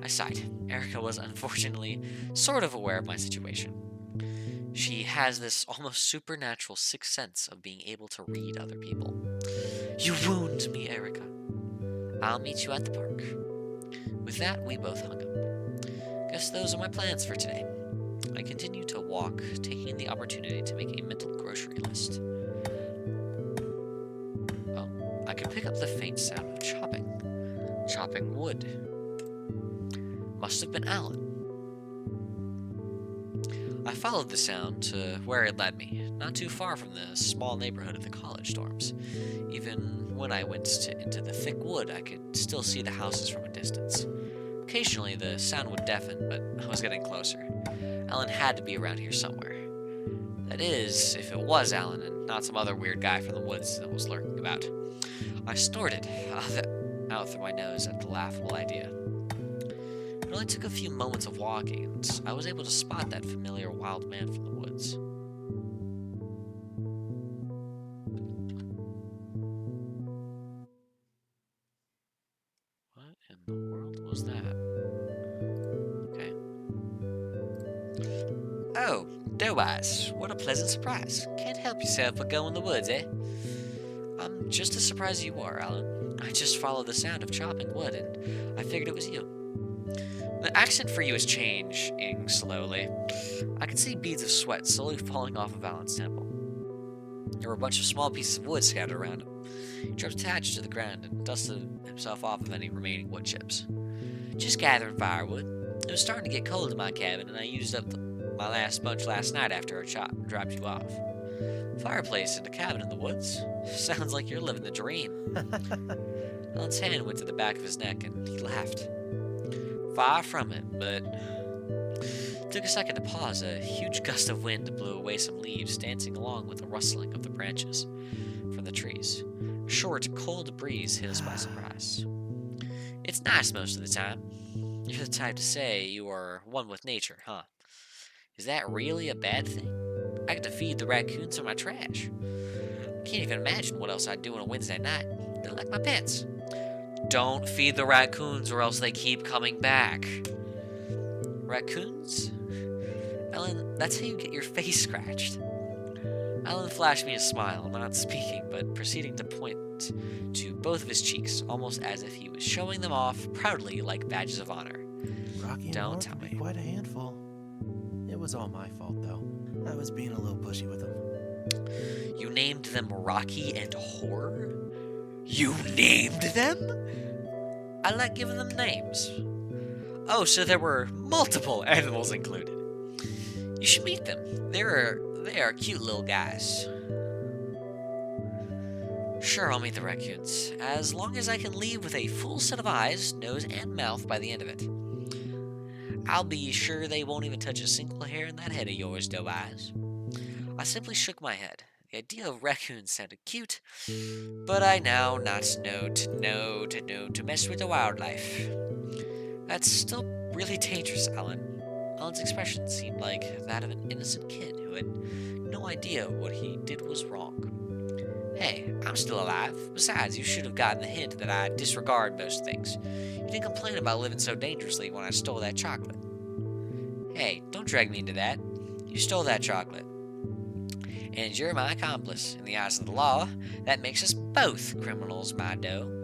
I sighed. Erica was unfortunately sort of aware of my situation. She has this almost supernatural sixth sense of being able to read other people. You wound me, Erica. I'll meet you at the park. With that, we both hung up. Guess those are my plans for today. I continue to walk, taking the opportunity to make a mental grocery list. Oh, I could pick up the faint sound of chopping wood. Must have been Alan. I followed the sound to where it led me, not too far from the small neighborhood of the college dorms. Even when I went into the thick wood, I could still see the houses from a distance. Occasionally, the sound would deafen, but I was getting closer. Alan had to be around here somewhere. That is, if it was Alan and not some other weird guy from the woods that was lurking about. I snorted out through my nose at the laughable idea. It only took a few moments of walking, and I was able to spot that familiar wild man from the woods. What in the world was that? Okay. Oh, Doe-Eyes, what a pleasant surprise. Can't help yourself but go in the woods, eh? I'm just as surprised as you are, Alan. I just followed the sound of chopping wood, and I figured it was you. The accent for you is changing slowly. I could see beads of sweat slowly falling off of Alan's temple. There were a bunch of small pieces of wood scattered around him. He dropped attached to the ground and dusted himself off of any remaining wood chips. Just gathering firewood. It was starting to get cold in my cabin, and I used up my last bunch last night after I dropped you off. Fireplace in a cabin in the woods? Sounds like you're living the dream. Alan's hand went to the back of his neck, and he laughed. Far from it, but it took a second to pause. A huge gust of wind blew away some leaves, dancing along with the rustling of the branches from the trees. A short, cold breeze hit us by surprise. It's nice most of the time. You're the type to say you are one with nature, huh? Is that really a bad thing? I get to feed the raccoons for my trash. I can't even imagine what else I'd do on a Wednesday night. They're like my pets. Don't feed the raccoons or else they keep coming back. Raccoons? Ellen, that's how you get your face scratched. Alan flashed me a smile, not speaking, but proceeding to point to both of his cheeks, almost as if he was showing them off proudly like badges of honor. Rocky Don't and tell Mark me. be quite a handful. It was all my fault, though. I was being a little pushy with them. You named them Rocky and Horror? You named them? I like giving them names. Oh, so there were multiple animals included. You should meet them. They are cute little guys. Sure, I'll meet the raccoons, as long as I can leave with a full set of eyes, nose, and mouth by the end of it. I'll be sure they won't even touch a single hair in that head of yours, Doe-Eyes. I simply shook my head. The idea of raccoons sounded cute, but I now not know to mess with the wildlife. That's still really dangerous, Alan. Alan's expression seemed like that of an innocent kid who had no idea what he did was wrong. Hey, I'm still alive. Besides, you should have gotten the hint that I disregard most things. You didn't complain about living so dangerously when I stole that chocolate. Hey, don't drag me into that. You stole that chocolate. And you're my accomplice. In the eyes of the law, that makes us both criminals, my doe.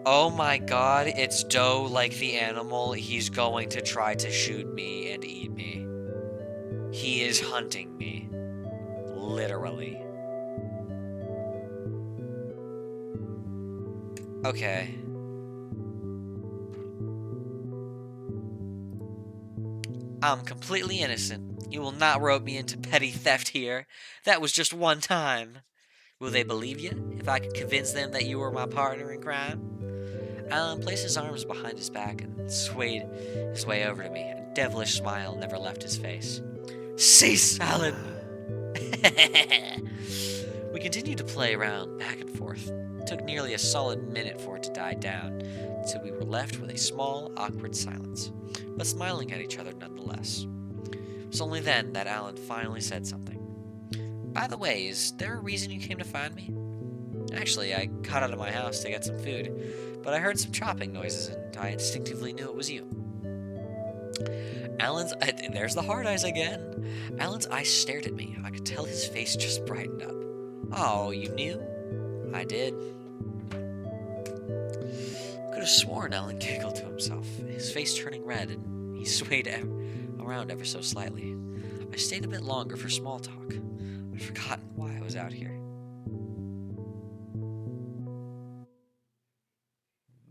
Oh my god, it's Doe like the animal. He's going to try to shoot me and eat me. He is hunting me. Literally. Okay. I'm completely innocent. You will not rope me into petty theft here. That was just one time. Will they believe you if I could convince them that you were my partner in crime? Alan placed his arms behind his back and swayed his way over to me. A devilish smile never left his face. Cease, Alan! We continued to play around back and forth. It took nearly a solid minute for it to die down, until we were left with a small, awkward silence, but smiling at each other nonetheless. It was only then that Alan finally said something. By the way, is there a reason you came to find me? Actually, I got out of my house to get some food, but I heard some chopping noises and I instinctively knew it was you. There's the hard eyes again. Alan's eyes stared at me. I could tell his face just brightened up. Oh, you knew? I did. Could have sworn Alan giggled to himself, his face turning red, and he swayed around ever so slightly. I stayed a bit longer for small talk. I'd forgotten why I was out here.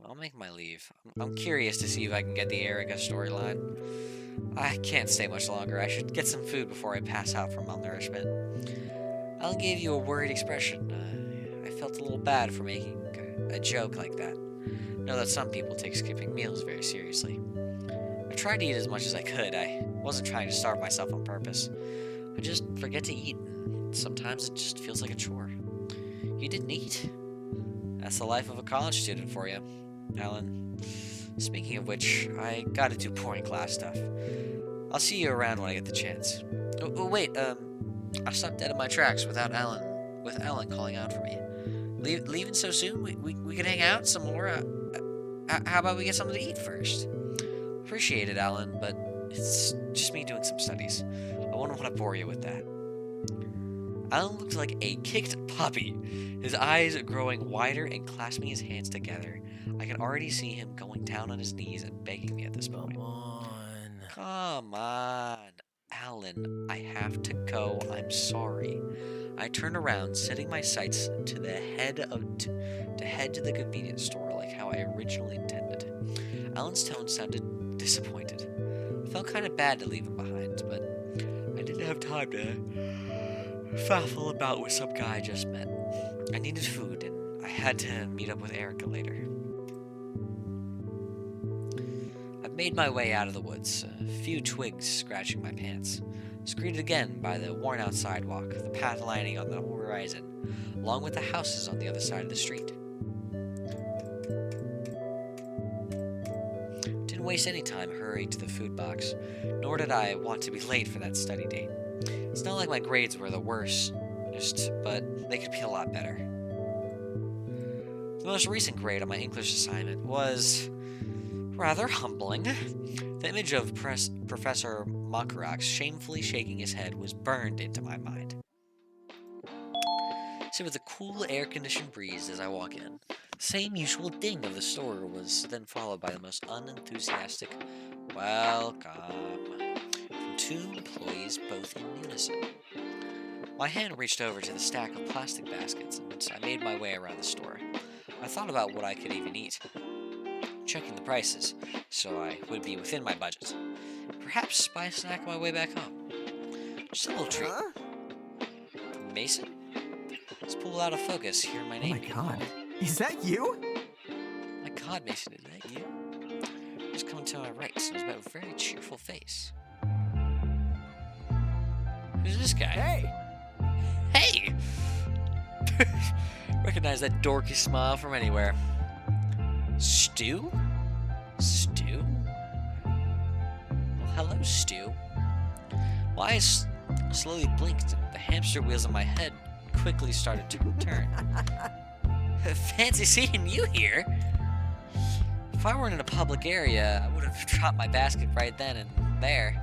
I'll make my leave. I'm curious to see if I can get the Erica storyline. I can't stay much longer. I should get some food before I pass out from malnourishment. Alan gave you a worried expression. I felt a little bad for making a joke like that. I know that some people take skipping meals very seriously. I tried to eat as much as I could. I wasn't trying to starve myself on purpose. I just forget to eat, and sometimes it just feels like a chore. You didn't eat? That's the life of a college student for you, Alan. Speaking of which, I gotta do boring class stuff. I'll see you around when I get the chance. Wait, I stopped dead in my tracks with Alan calling out for me. Leaving so soon? We can hang out some more? How about we get something to eat first? Appreciate it, Alan, but it's just me doing some studies. I wouldn't want to bore you with that. Alan looked like a kicked puppy, his eyes growing wider and clasping his hands together. I can already see him going down on his knees and begging me at this point. Come on. Alan, I have to go. I'm sorry. I turned around, setting my sights to head to the convenience store like how I originally intended. Alan's tone sounded disappointed. I felt kind of bad to leave him behind, but I didn't have time to faffle about with some guy I just met. I needed food, and I had to meet up with Erica later. I made my way out of the woods, a few twigs scratching my pants. I was greeted again by the worn-out sidewalk, the path lining on the horizon, along with the houses on the other side of the street. Didn't waste any time hurrying to the food box, nor did I want to be late for that study date. It's not like my grades were the worst, but they could be a lot better. The most recent grade on my English assignment was rather humbling. The image of Professor Makarak shamefully shaking his head was burned into my mind. So with a cool air-conditioned breeze as I walk in, the same usual ding of the store was then followed by the most unenthusiastic welcome from two employees, both in unison. My hand reached over to the stack of plastic baskets, and I made my way around the store. I thought about what I could even eat, checking the prices, so I would be within my budget. Perhaps buy a snack on my way back home. Just a little treat. Huh? Mason? Let's pull out of focus, hear my Oh name. my god. Is that you? My god, Mason, is that you? Just coming to my right and was met with a very cheerful face. Who's this guy? Hey! Hey! Recognize that dorky smile from anywhere. Stu? Stu? Well, hello, Stu. My eyes slowly blinked, and the hamster wheels in my head quickly started to turn. Fancy seeing you here. If I weren't in a public area, I would have dropped my basket right then and there.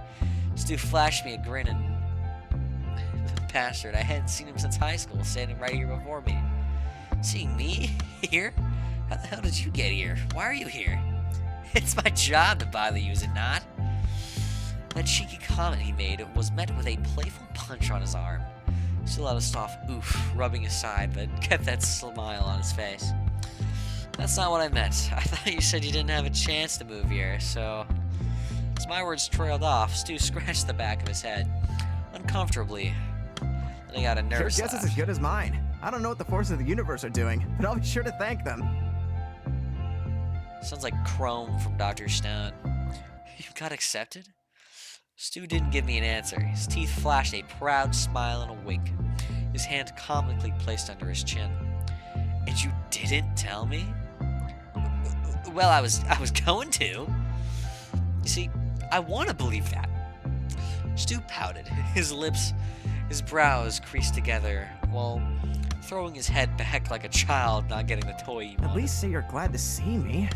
Stu flashed me a grin, and the bastard, I hadn't seen him since high school, standing right here before me. Seeing me here? How the hell did you get here? Why are you here? It's my job to bother you, is it not? That cheeky comment he made was met with a playful punch on his arm. Still had a soft oof rubbing his side, but kept that smile on his face. That's not what I meant. I thought you said you didn't have a chance to move here, so... As my words trailed off, Stu scratched the back of his head, uncomfortably. Then he got a nervous Your guess is as good as mine. I don't know what the forces of the universe are doing, but I'll be sure to thank them. Sounds like Chrome from Dr. Stone. You got accepted? Stu didn't give me an answer. His teeth flashed a proud smile and a wink. His hand comically placed under his chin. And you didn't tell me? Well, I was going to. You see, I want to believe that. Stu pouted, his lips, his brows creased together, while throwing his head back like a child not getting the toy he wanted. At least say you're glad to see me.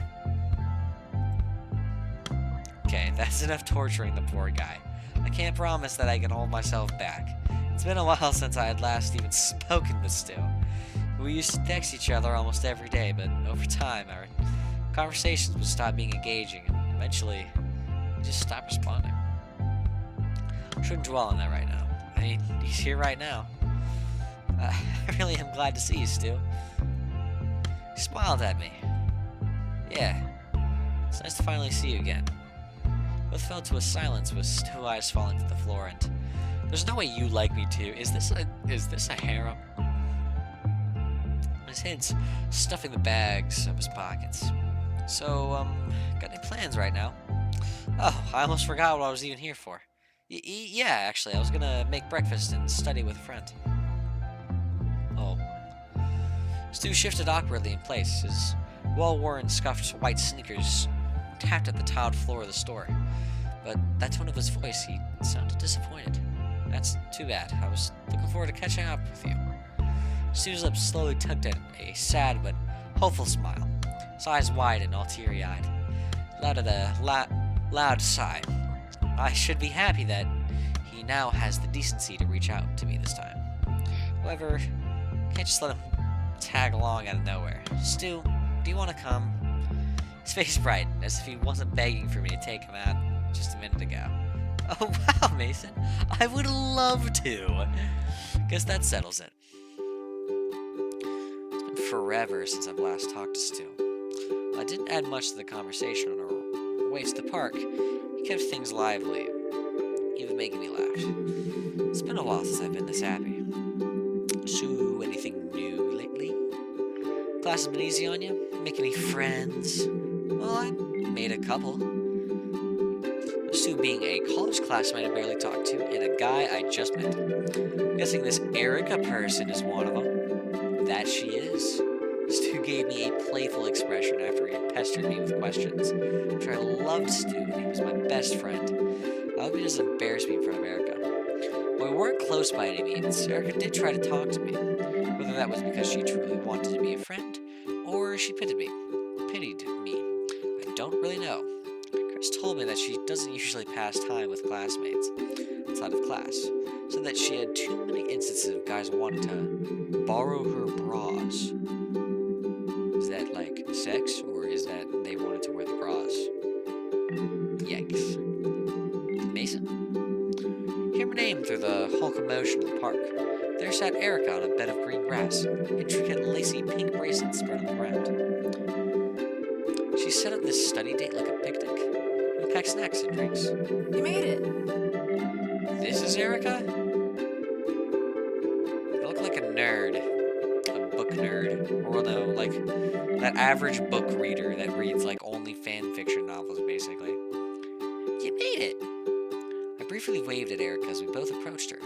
Okay, that's enough torturing the poor guy. I can't promise that I can hold myself back. It's been a while since I had last even spoken with Stu. We used to text each other almost every day, but over time, our conversations would stop being engaging, and eventually, he just stopped responding. I shouldn't dwell on that right now. I mean, he's here right now. I really am glad to see you, Stu. He smiled at me. Yeah, it's nice to finally see you again. Both fell to a silence with Stu eyes falling to the floor, and there's no way you like me too. Is this a harem? His hands stuffing the bags of his pockets. So, got any plans right now? Oh, I almost forgot what I was even here for. Yeah, actually, I was gonna make breakfast and study with a friend. Oh. Stu shifted awkwardly in place. His well-worn, scuffed white sneakers tapped at the tiled floor of the store. But that tone of his voice, he sounded disappointed. That's too bad. I was looking forward to catching up with you. Stu's lips slowly tugged at a sad but hopeful smile. His eyes wide and all teary-eyed. Loud a loud sigh. I should be happy that he now has the decency to reach out to me this time. However, can't just let him tag along out of nowhere. Stu, do you want to come? His face brightened, as if he wasn't begging for me to take him out just a minute ago. Oh wow, Mason, I would love to. Guess that settles it. It's been forever since I've last talked to Stu. I didn't add much to the conversation on our way to the park. He kept things lively, even making me laugh. It's been a while since I've been this happy. So, anything new lately? Class has been easy on you? Make any friends? Well, I made a couple. Stu being a college classmate I barely talked to, and a guy I just met. I'm guessing this Erica person is one of them. That she is. Stu gave me a playful expression after he had pestered me with questions. I'm sure I loved Stu, and he was my best friend. I hope he doesn't embarrass me in front of Erica. While we weren't close by any means, Erica did try to talk to me. Whether that was because she truly wanted to be a friend, or she pitied me. I don't really know. Chris told me that she doesn't usually pass time with classmates outside of class, so that she had too many instances of guys wanting to borrow her bras. Is that like sex, or is that they wanted to wear the bras? Yikes. Mason? Hear my name through the whole commotion of the park. There sat Erica on a bed of green grass, intricate lacy pink bracelets spread on the ground. She set up this study date like a picnic. We packed snacks and drinks. You made it. This is Erica? I look like a nerd. A book nerd. Or no, like that average book reader that reads like only fan fiction novels, basically. briefly waved at Erica as we both approached her.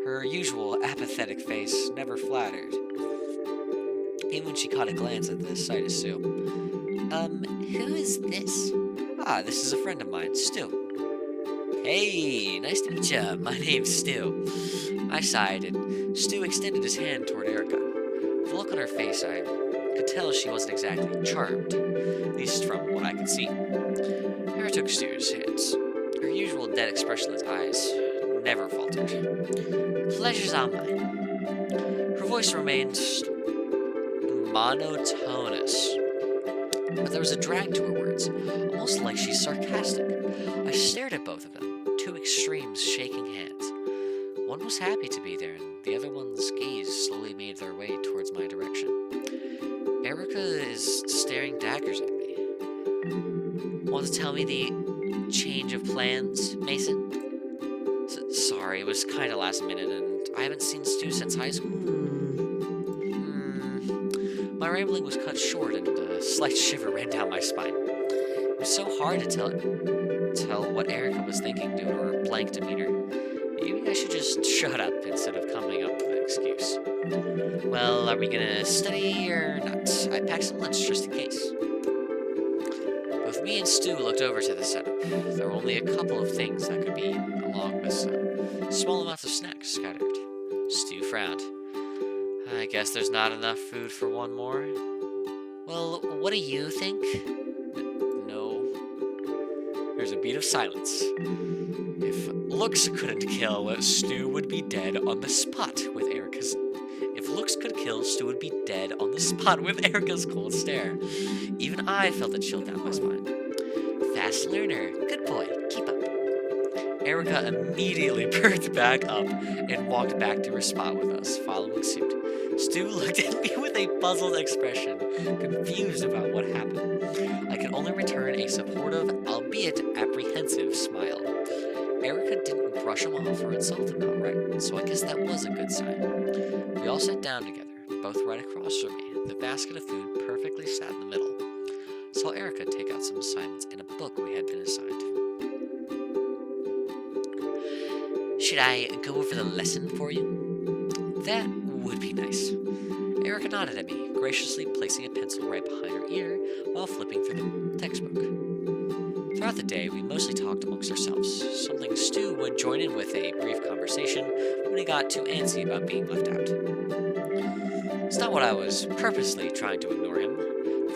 Her usual apathetic face never flattered, even when she caught a glance at the sight of Stu. Who is this? Ah, this is a friend of mine, Stu. Hey, nice to meet ya. My name's Stu. I sighed, and Stu extended his hand toward Erica. With the look on her face, I could tell she wasn't exactly charmed, at least from what I could see. Erica took Stu's hands. Her usual dead expressionless eyes never faltered. Pleasure's all mine. Her voice remained monotonous, but there was a drag to her words, almost like she's sarcastic. I stared at both of them, two extremes shaking hands. One was happy to be there, and the other one's gaze slowly made their way towards my direction. Erica is staring daggers at me. Want to tell me the change of plans, Mason? Sorry, it was kind of last minute, and I haven't seen Stu since high school. My rambling was cut short, and a slight shiver ran down my spine. It was so hard to tell what Erica was thinking due to her blank demeanor. Maybe I should just shut up instead of coming up with an excuse. Well, are we gonna study or not? I packed some lunch just in case. Both me and Stu looked over to the setup. There were only a couple of things that could be eaten, along with small amounts of snacks scattered. Stu frowned. I guess there's not enough food for one more. Well, what do you think? No. There's a beat of silence. If looks couldn't kill, Stu would be dead on the spot with Erica's. If looks could kill, Stu would be dead on the spot with Erica's cold stare. Even I felt a chill down my spine. Fast learner. Good boy. Keep up. Erica immediately perked back up and walked back to her spot with us, following suit. Stu looked at me with a puzzled expression, confused about what happened. I could only return a supportive, albeit apprehensive, smile. Erica didn't brush him off or insult him outright, so I guess that was a good sign. We all sat down together, both right across from me. The basket of food perfectly sat in the middle. Saw Erica take out some assignments and a book we had been assigned. Should I go over the lesson for you? That would be nice. Erica nodded at me, graciously placing a pencil right behind her ear while flipping through the textbook. Throughout the day, we mostly talked amongst ourselves, something Stu would join in with a brief conversation when he got too antsy about being left out. It's not what I was purposely trying to ignore him,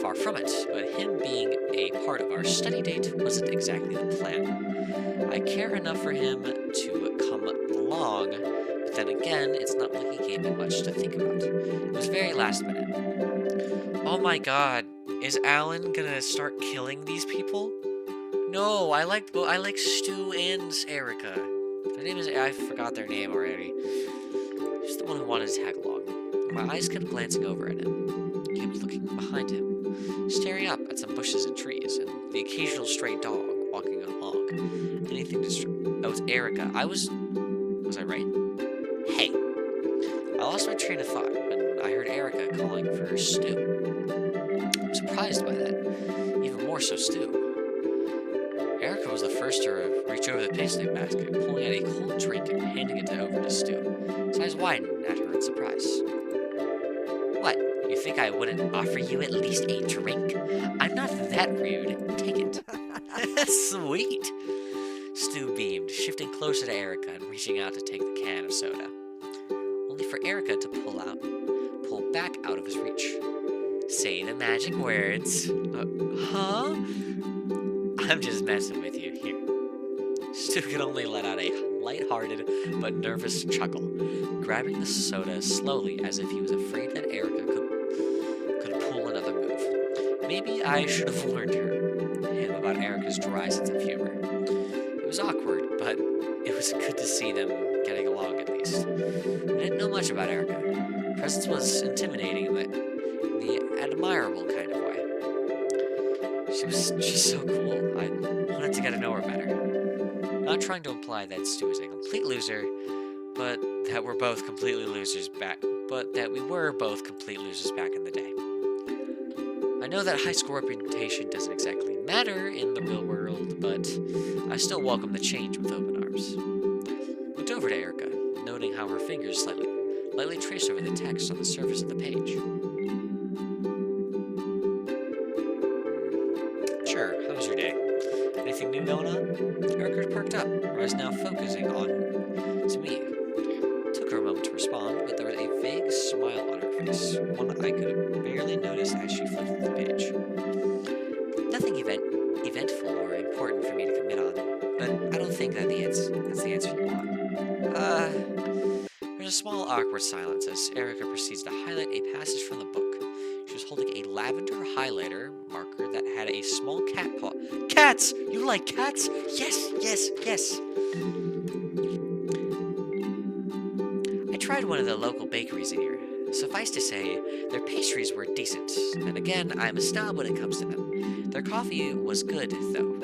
far from it, but him being a part of our study date wasn't exactly the plan. I care enough for him to come along, but then again, it's not like he gave me much to think about. It was very last minute. Oh my god, is Alan gonna start killing these people? No, I like Stu and Erica. Their name is, I forgot their name already. He's the one who wanted to tag along. My eyes kept glancing over at him. He kept looking behind him, staring up at some bushes and trees, and the occasional stray dog walking along. Anything to that was Erica. Was I right? Hey. I lost my train of thought when I heard Erica calling for Stu. I'm surprised by that. Even more so Stu. Erica was the first to reach over the picnic basket, pulling out a cold drink and handing it over to Stu. His eyes widened at her in surprise. What? You think I wouldn't offer you at least a drink? I'm not that rude. Take it. Sweet. Stu beamed, shifting closer to Erica and reaching out to take the can of soda. Only for Erica to pull back out of his reach. Say the magic words. Huh? I'm just messing with you here. Stu could only let out a light-hearted but nervous chuckle, grabbing the soda slowly as if he was afraid that Erica could pull another move. Maybe I should have warned him about Erica's dry sense of humor. It was awkward, but it was good to see them getting along at least. I didn't know much about Erica. Her presence was intimidating in the admirable kind of way. She was just so cool. I wanted to get to know her better. Not trying to imply that Stu is a complete loser, but that we were both complete losers back in the day. I know that high school reputation doesn't exactly matter in the real world, but I still welcome the change with open arms. over to Erica, noting how her fingers lightly trace over the text on the surface of the page. Sure, how was your day? Anything new going on? Erica perked up, her eyes now focusing on to me. It took her a moment to respond, but there was a vague smile on her face, one I could barely notice as she flipped through the page. Nothing eventful or important for me to commit on, but I don't think that's the answer you want. There's a small awkward silence as Erica proceeds to highlight a passage from the book. She was holding a lavender highlighter marker that had a small cat paw. Cats! You like cats? Yes, yes, yes! I tried one of the local bakeries here. Suffice to say, their pastries were decent, and again, I'm a snob when it comes to them. Their coffee was good, though.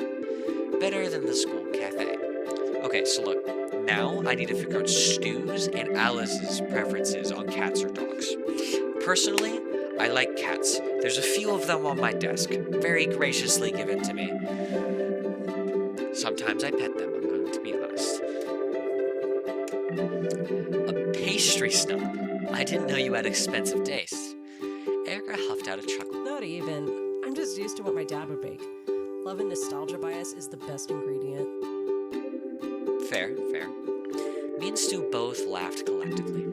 Better than the school cafe. Okay, so look, now I need to figure out Stu's and Alice's preferences on cats or dogs. Personally, I like cats. There's a few of them on my desk, very graciously given to me. Sometimes I pet them, I'm going to be honest. A pastry snob. I didn't know you had expensive tastes. Erica huffed out a chuckle. Not even. I'm just used to what my dad would bake. Love and nostalgia bias is the best ingredient. Fair. Me and Stu both laughed collectively.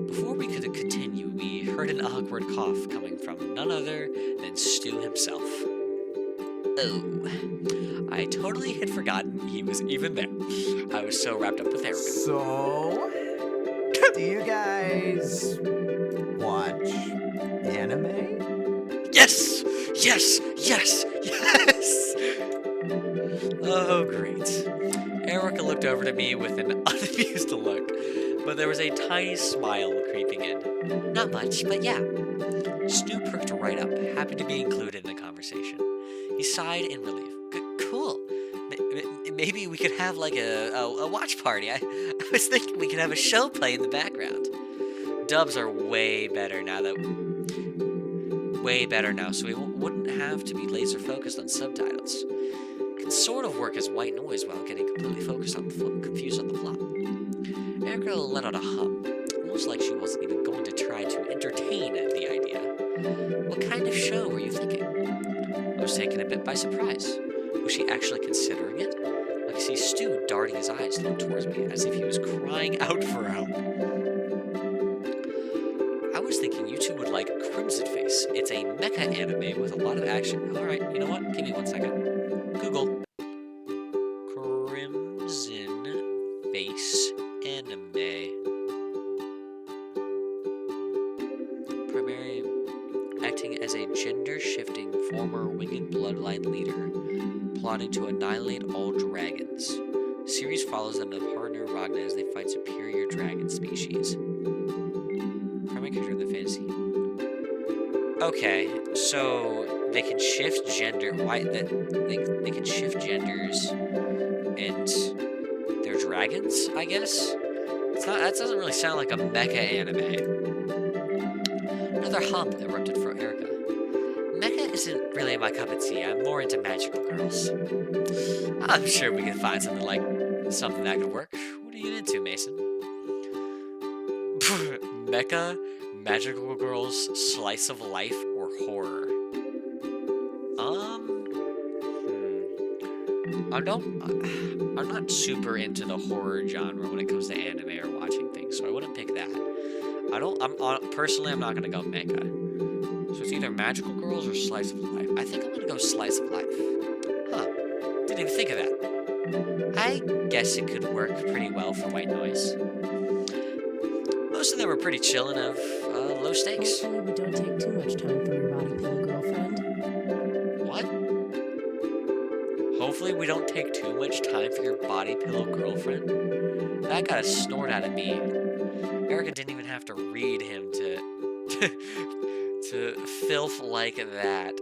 Before we could continue, we heard an awkward cough coming from none other than Stu himself. Oh, I totally had forgotten he was even there. I was so wrapped up with Erica. So, do you guys watch anime? Yes! Oh, great. Erica looked over to me with an unamused look, but there was a tiny smile creeping in. Not much, but yeah. Stu perked right up, happy to be included in the conversation. He sighed in relief. Cool. Maybe we could have like a watch party. I was thinking we could have a show play in the background. Dubs are way better now, so we wouldn't have to be laser focused on subtitles. Can sort of work as white noise while getting completely confused on the plot. Erica let out a hum, almost like she wasn't even going to try to entertain the idea. What kind of show were you thinking? I was taken a bit by surprise. Was she actually considering it? I could see Stu darting his eyes to look towards me as if he was crying out for help. I was thinking you two would like Crimson Face. It's a mecha anime with a lot of action. Alright, you know what? Give me 1 second. Google. Crimson Face anime. Primarily acting as a gender-shifting former winged bloodline leader, plotting to annihilate all dragons. The series follows them and partner Ragna as they fight superior dragon species. Primary character in the fantasy. Okay, so they can shift gender. Why they can shift genders, and they're dragons, I guess. It's not. That doesn't really sound like a mecha anime. Another hum erupted for Erica. Mecha isn't really my cup of tea. I'm more into magical girls. I'm sure we can find something that could work. What are you into, Mason? Mecha, magical girls, slice of life, or horror? I'm not super into the horror genre when it comes to anime or watching things, so I wouldn't pick that. Personally, I'm not gonna go mecha. So it's either magical girls or slice of life. I think I'm gonna go slice of life. Huh? Didn't even think of that. I guess it could work pretty well for white noise. Most of them are pretty chill and have low stakes. Hopefully we don't take too much time for your body pillow girlfriend. What? Hopefully we don't take too much time for your body pillow girlfriend? That got a snort out of me. Erica didn't even have to read him to filth like that.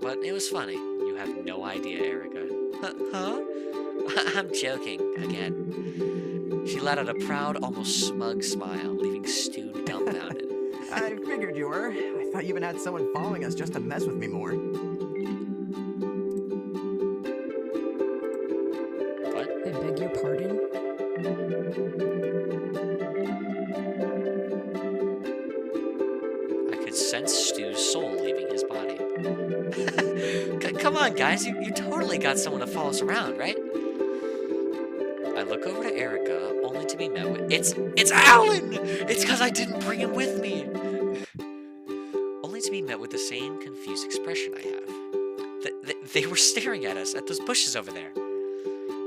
But it was funny. You have no idea, Erica. Huh? I'm joking again. She let out a proud, almost smug smile, leaving Stu dumbfounded. I figured you were. I thought you even had someone following us just to mess with me more. What? I beg your pardon? sense Stu's soul leaving his body. Come on, guys, you totally got someone to follow us around, right? I look over to Erica, only to be met with it's Alan! It's because I didn't bring him with me. Only to be met with the same confused expression I have. They were staring at us, at those bushes over there.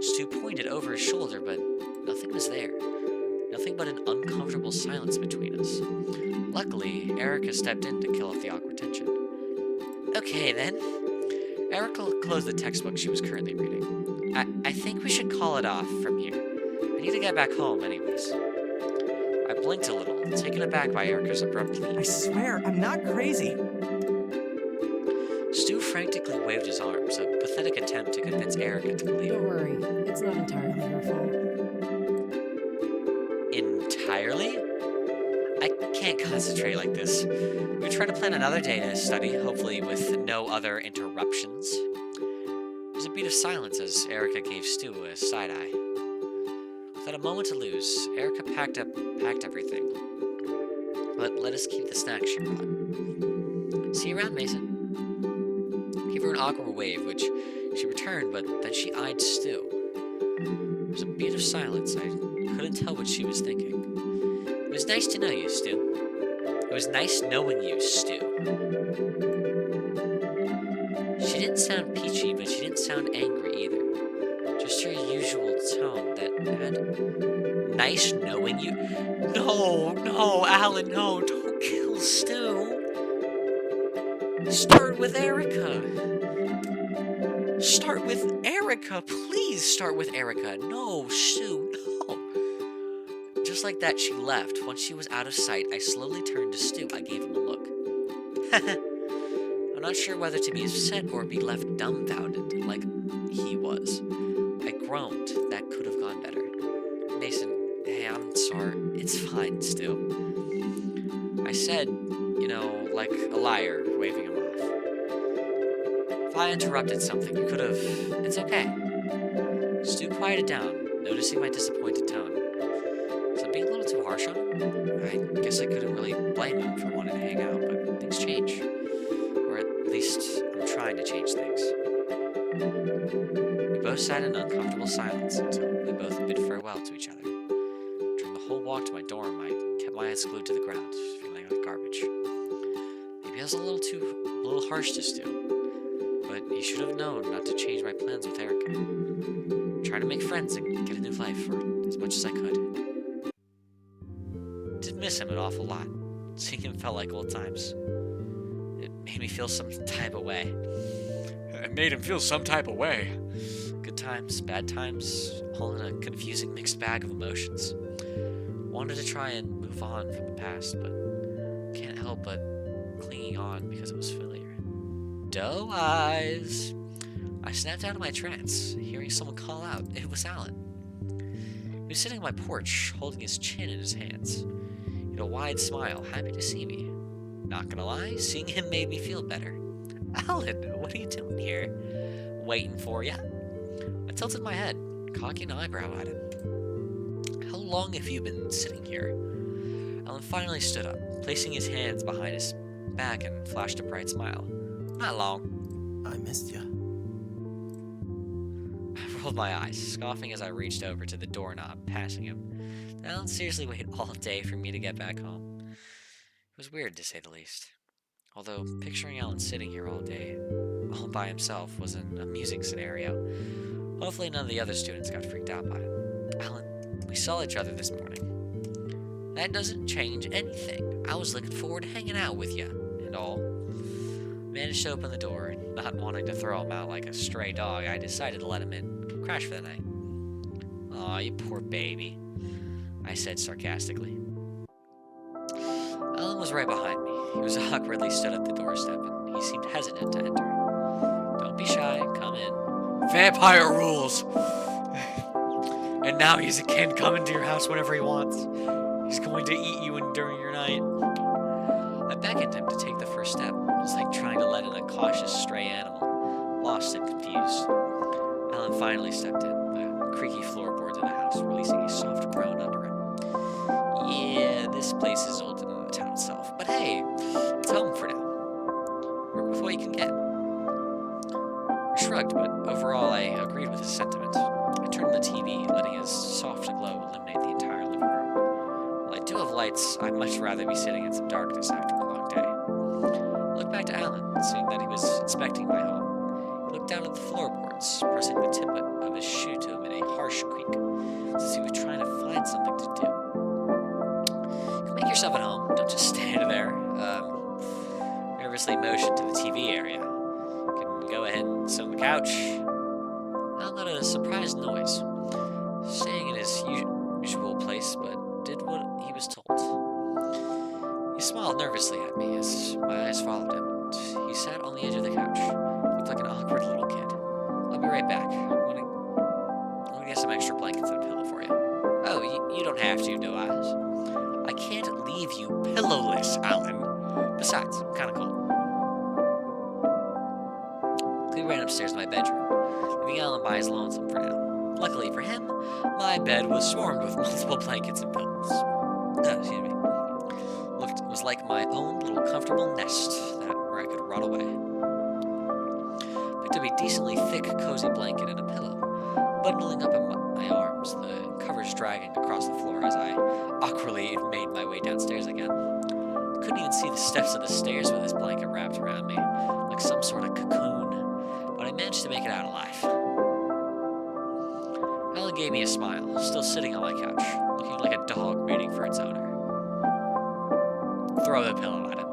Stu pointed over his shoulder, but nothing was there. Nothing but an uncomfortable silence between us. Luckily, Erica stepped in to kill off the awkward tension. Okay, then. Erica closed the textbook she was currently reading. I think we should call it off from here. I need to get back home anyways. I blinked a little, taken aback by Erica's abrupt I leave. swear, I'm not crazy. Stu frantically waved his arms, a pathetic attempt to convince Erica to leave. Don't worry, it's not entirely your fault. Entirely? I can't concentrate like this. We try to plan another day to study, hopefully with no other interruptions. There was a beat of silence as Erica gave Stu a side eye. Without a moment to lose, Erica packed everything. But let us keep the snacks she brought. See you around, Mason. I gave her an awkward wave, which she returned, but then she eyed Stu. There was a beat of silence. I couldn't tell what she was thinking. It was nice to know you, Stu. It was nice knowing you, Stu. She didn't sound peachy, but she didn't sound angry either. Just her usual tone that had nice knowing you. No, Alan, no, don't kill Stu. Start with Erica. Start with Erica. Please start with Erica. No, Stu, no. Just like that, she left. Once she was out of sight, I slowly turned to Stu. I gave him a look. I'm not sure whether to be upset or be left dumbfounded like he was. I groaned. That could have gone better. Mason, hey, I'm sorry. It's fine, Stu. I said, like a liar, waving him off. If I interrupted something, you could have... It's okay. Stu quieted down, noticing my disappointed tone. Was I being a little too harsh on him? I guess I couldn't really blame him for wanting to hang out, but things change. Or at least, I'm trying to change things. We both sat in uncomfortable silence until we both bid farewell to each other. During the whole walk to my dorm, I kept my eyes glued to the ground, feeling like garbage. Maybe I was a little harsh to Stu, but he should have known not to change my plans with Erica. I'm trying to make friends and get a new life for as much as I could. Did miss him an awful lot. Seeing him felt like old times. It made me feel some type of way. It made him feel some type of way. Good times, bad times, all in a confusing mixed bag of emotions. Wanted to try and move on from the past, but can't help but clinging on because it was familiar. Doe eyes! I snapped out of my trance, hearing someone call out. It was Alan. He was sitting on my porch, holding his chin in his hands. He had a wide smile, happy to see me. Not gonna lie, seeing him made me feel better. Alan, what are you doing here? Waiting for ya. I tilted my head, cocking an eyebrow at him. How long have you been sitting here? Alan finally stood up, placing his hands behind his back and flashed a bright smile. Not long. I missed you. I rolled my eyes, scoffing as I reached over to the doorknob, passing him. Did Alan seriously wait all day for me to get back home? It was weird, to say the least. Although, picturing Alan sitting here all day, all by himself, was an amusing scenario. Hopefully none of the other students got freaked out by it. Alan, we saw each other this morning. That doesn't change anything. I was looking forward to hanging out with you, and all. Managed to open the door, and not wanting to throw him out like a stray dog, I decided to let him in. Crash for the night. Aw, you poor baby, I said sarcastically. Alan was right behind me. He was awkwardly stood at the doorstep, and he seemed hesitant to enter. Don't be shy, come in. Vampire rules! And now he's a kid coming to your house whenever he wants. He's going to eat you during your night. I beckoned him to take the first step. It was like trying to let in a cautious stray animal, lost and confused. Alan finally stepped in, the creaky floorboards of the house releasing a soft groan under him. Yeah, this place is older than the town itself, but hey, it's home lights, I'd much rather be sitting in some darkness after a long day. I looked back to Alan, seeing that he was inspecting my home. He looked down at the floorboards, pressing the tip of his shoe to emit a harsh creak, as if he was trying to find something to do. You can make yourself at home. Don't just stand there. Nervously motioned to the TV area. You can go ahead and sit on the couch. Alan let out a surprised noise, staying in his usual place, but did what he was told. He smiled nervously at me as my eyes followed him, and he sat on the edge of the couch. He looked like an awkward little kid. I'll be right back. I'm gonna get some extra blankets and a pillow for you. Oh, you don't have to, no eyes. I can't leave you pillowless, Alan. Besides, I'm kinda cold. We ran upstairs to my bedroom, leaving Alan by his lonesome for now. Luckily for him, my bed was swarmed with multiple blankets and pillows. Excuse me. It was like my own little comfortable nest where I could rot away. Picked up a decently thick, cozy blanket and a pillow, bundling up in my arms, the covers dragging across the floor as I awkwardly made my way downstairs again. Couldn't even see the steps of the stairs with this blanket wrapped around me, like some sort of cocoon, but I managed to make it out alive. Alan gave me a smile, still sitting on my couch, looking like a dog waiting for its owner. Throw the pillow at him.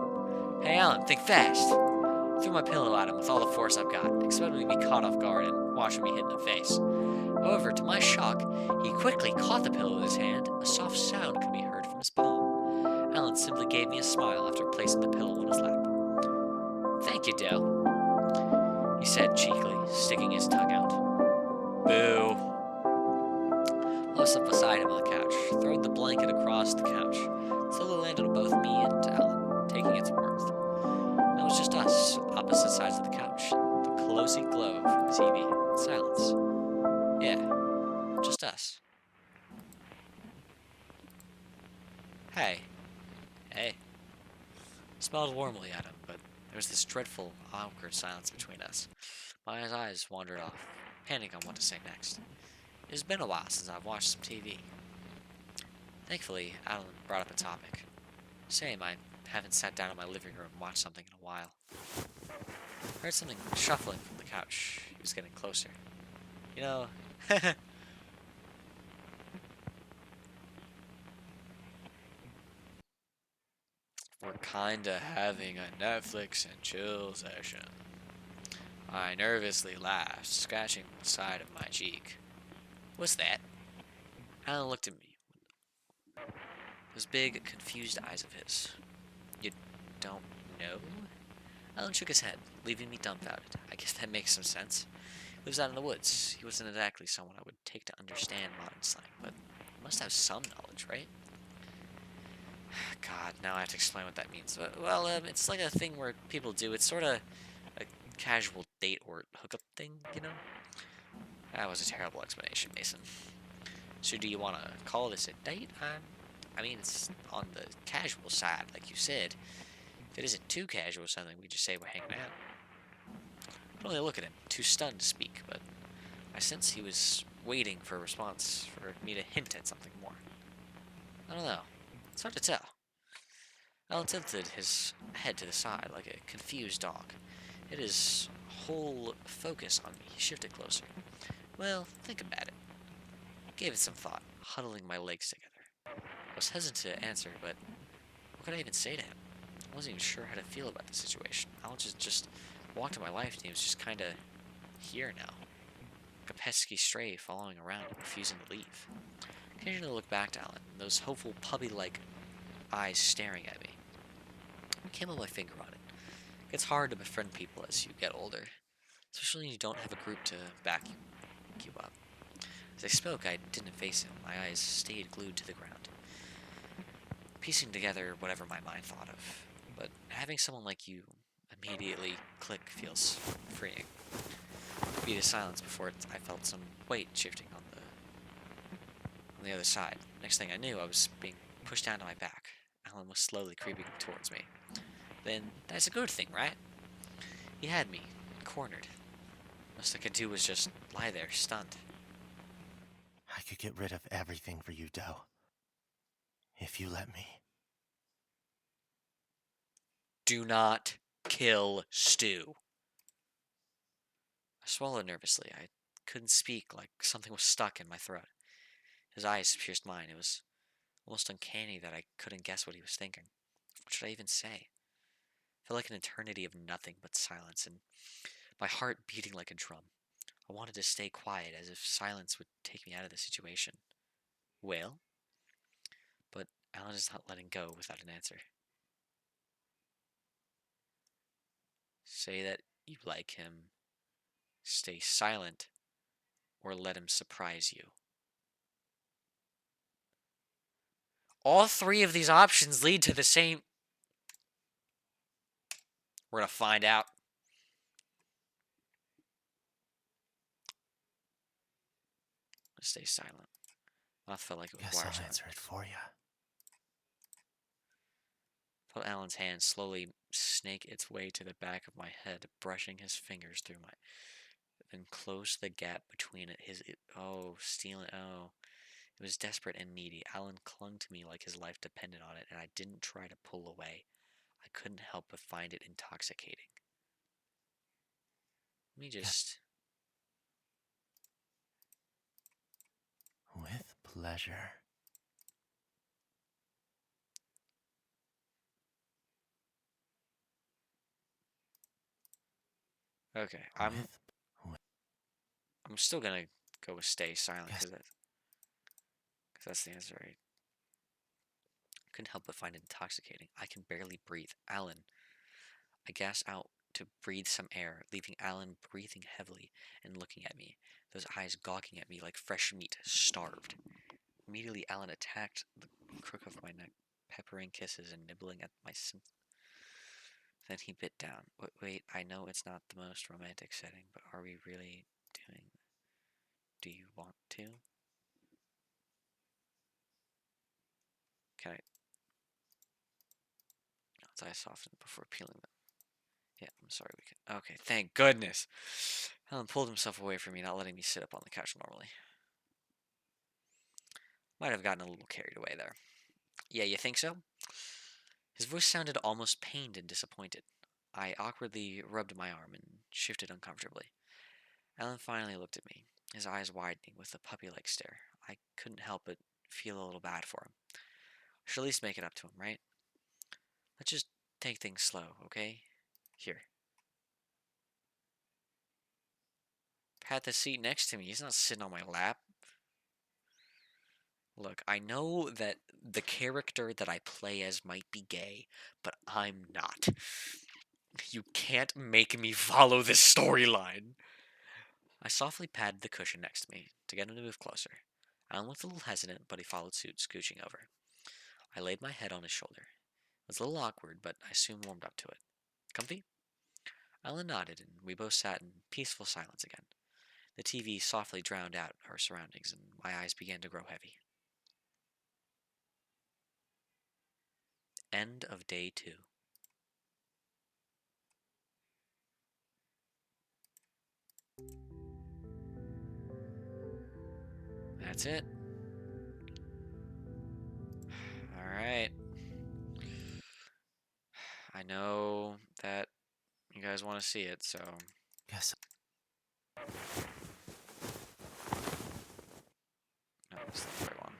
Hey Alan, think fast! Threw my pillow at him with all the force I've got, expecting to be caught off guard and watching me hit in the face. However, to my shock, he quickly caught the pillow in his hand. A soft sound could be heard from his palm. Alan simply gave me a smile after placing the pillow on his lap. Thank you, Dale, he said cheekily, sticking his tongue out. Boo. I was up beside him on the couch, throwing the blanket across the couch. Slowly landed on both me and Alan, taking its warmth. And it was just us, opposite sides of the couch, the cozy glow from the TV, and silence. Yeah, just us. Hey. Hey. I smiled warmly at him, but there was this dreadful, awkward silence between us. My eyes wandered off, panicking on what to say next. It has been a while since I've watched some TV. Thankfully, Alan brought up a topic. Same, I haven't sat down in my living room and watched something in a while. I heard something shuffling from the couch. He was getting closer. You know, we're kinda having a Netflix and chill session. I nervously laughed, scratching the side of my cheek. What's that? Alan looked at me. Those big, confused eyes of his. You don't know? Alan shook his head, leaving me dumbfounded. I guess that makes some sense. He lives out in the woods. He wasn't exactly someone I would take to understand modern slang, but he must have some knowledge, right? God, now I have to explain what that means. Well, it's like a thing where people do. It's sort of a casual date or hookup thing, you know? That was a terrible explanation, Mason. So do you want to call this a date? I mean, it's on the casual side, like you said. If it isn't too casual or something, we just say we're hanging out. I could only look at him, too stunned to speak, but I sensed he was waiting for a response, for me to hint at something more. I don't know. It's hard to tell. Alan tilted his head to the side like a confused dog. It his whole focus on me. He shifted closer. Well, think about it. I gave it some thought, huddling my legs together. I was hesitant to answer, but what could I even say to him? I wasn't even sure how to feel about the situation. Alan just walked in my life, and he was just kind of here now. Like a pesky stray following around and refusing to leave. Occasionally I looked back to Alan, and those hopeful, puppy-like eyes staring at me. I can't put my finger on it. It gets hard to befriend people as you get older, especially when you don't have a group to back you up. As I spoke, I didn't face him. My eyes stayed glued to the ground, piecing together whatever my mind thought of. But having someone like you immediately click feels freeing. Beat a silence before I felt some weight shifting on the other side. Next thing I knew, I was being pushed down to my back. Alan was slowly creeping towards me. Then that's a good thing, right? He had me cornered. Most I could do was just lie there, stunned. I could get rid of everything for you, Doe. If you let me. Do not kill Stu. I swallowed nervously. I couldn't speak, like something was stuck in my throat. His eyes pierced mine. It was almost uncanny that I couldn't guess what he was thinking. What should I even say? I felt like an eternity of nothing but silence, and my heart beating like a drum. I wanted to stay quiet, as if silence would take me out of the situation. Well? But Alan is not letting go without an answer. Say that you like him, stay silent, or let him surprise you. All three of these options lead to the same. We're gonna find out. Stay silent. Mouth felt like it was Guess wire I'll shut. answer it for you. Felt Alan's hand slowly snake its way to the back of my head, brushing his fingers through my. Then closed the gap between it. Stealing. Oh. It was desperate and needy. Alan clung to me like his life depended on it, and I didn't try to pull away. I couldn't help but find it intoxicating. Let me just. With pleasure. Okay, With I'm still gonna go with stay silent Yes. because that's the answer. I couldn't help but find it intoxicating. I can barely breathe. Alan. I gasped out to breathe some air, leaving Alan breathing heavily and looking at me, those eyes gawking at me like fresh meat, starved. Immediately, Alan attacked the crook of my neck, peppering kisses and nibbling at my Then he bit down. Wait, I know it's not the most romantic setting, but are we really doing? Do you want to? Can I? His eyes softened before peeling them. Yeah, I'm sorry, we can. Okay, thank goodness. Alan pulled himself away from me, not letting me sit up on the couch normally. Might have gotten a little carried away there. Yeah, you think so? His voice sounded almost pained and disappointed. I awkwardly rubbed my arm and shifted uncomfortably. Alan finally looked at me, his eyes widening with a puppy-like stare. I couldn't help but feel a little bad for him. I should at least make it up to him, right? Let's just take things slow, okay? Here. Pat the seat next to me. He's not sitting on my lap. Look, I know that the character that I play as might be gay, but I'm not. You can't make me follow this storyline. I softly patted the cushion next to me to get him to move closer. Alan looked a little hesitant, but he followed suit, scooching over. I laid my head on his shoulder. It was a little awkward, but I soon warmed up to it. Comfy? Alan nodded, and we both sat in peaceful silence again. The TV softly drowned out our surroundings, and my eyes began to grow heavy. End of day 2. That's it. Alright. I know that you guys want to see it, so. Guess No, it's the right one.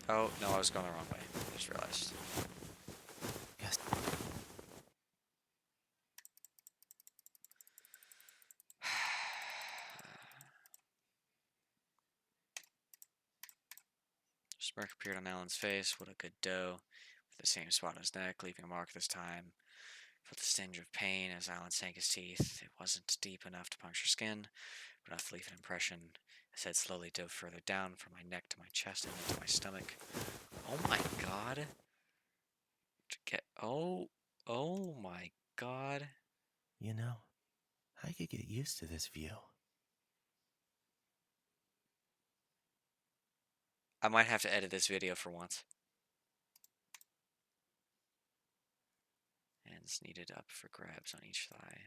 Oh, no, I was going the wrong way. I just realized. guess Smirk appeared on Alan's face. What a good dough. With the same spot on his neck, leaving a mark this time. Felt the sting of pain as Alan sank his teeth. It wasn't deep enough to puncture skin, but enough to leave an impression. His head slowly dove further down from my neck to my chest and into my stomach. Oh my god. Oh my god. you know, I could get used to this view. I might have to edit this video for once. Hands needed up for grabs on each thigh.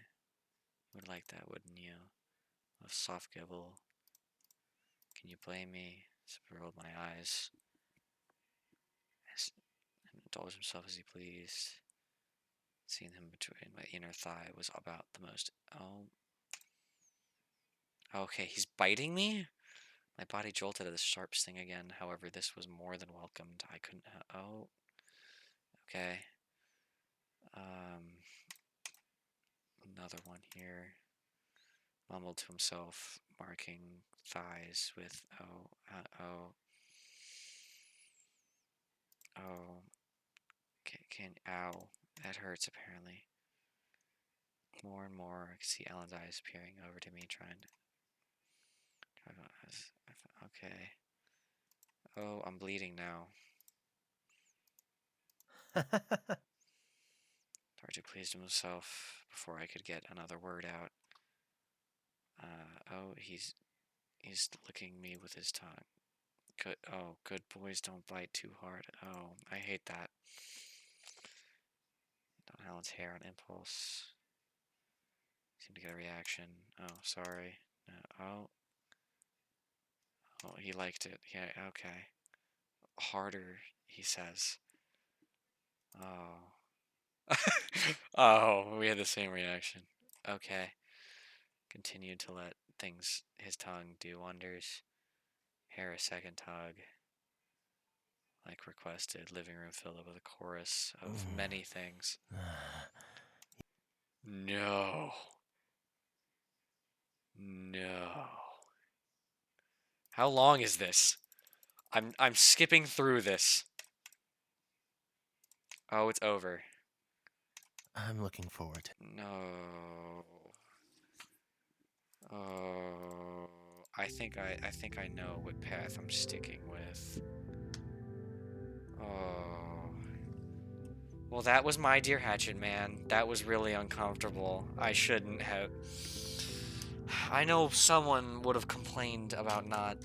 You would like that, wouldn't you? A soft gibble. Can you blame me? Rolled my eyes. indulge himself as he pleased. Seeing him between my inner thigh was about the most. Oh. Okay, he's biting me? My body jolted at the sharp sting again. However, this was more than welcomed. I couldn't. Oh. Okay. Another one here. Mumbled to himself, marking thighs with oh. Ow. That hurts apparently. More and more, I can see Alan's eyes peering over to me, trying to. Okay. Oh, I'm bleeding now. Tarja pleased himself before I could get another word out. Oh, he's licking me with his tongue. Good boys don't bite too hard. Oh, I hate that. Down Alan's hair on impulse. Seemed to get a reaction. Oh, sorry. Oh, he liked it. Yeah, okay. Harder, he says. Oh. Oh, we had the same reaction. Okay. Continued to let his tongue do wonders. Hair a second tug. Like requested, living room filled up with a chorus of many things. No. No. How long is this? I'm skipping through this. Oh, it's over. I'm looking forward to it. No. Oh, I think I know what path I'm sticking with. Oh. Well, that was my dear Hatchet Man. That was really uncomfortable. I shouldn't have. I know someone would have complained about not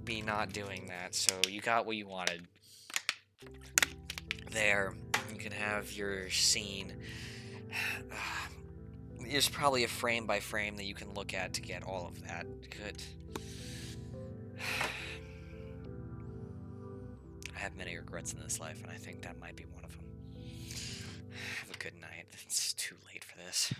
doing that, so you got what you wanted. There, you can have your scene. There's probably a frame by frame that you can look at to get all of that. Good. I have many regrets in this life, and I think that might be one of them. Have a good night. It's too late for this.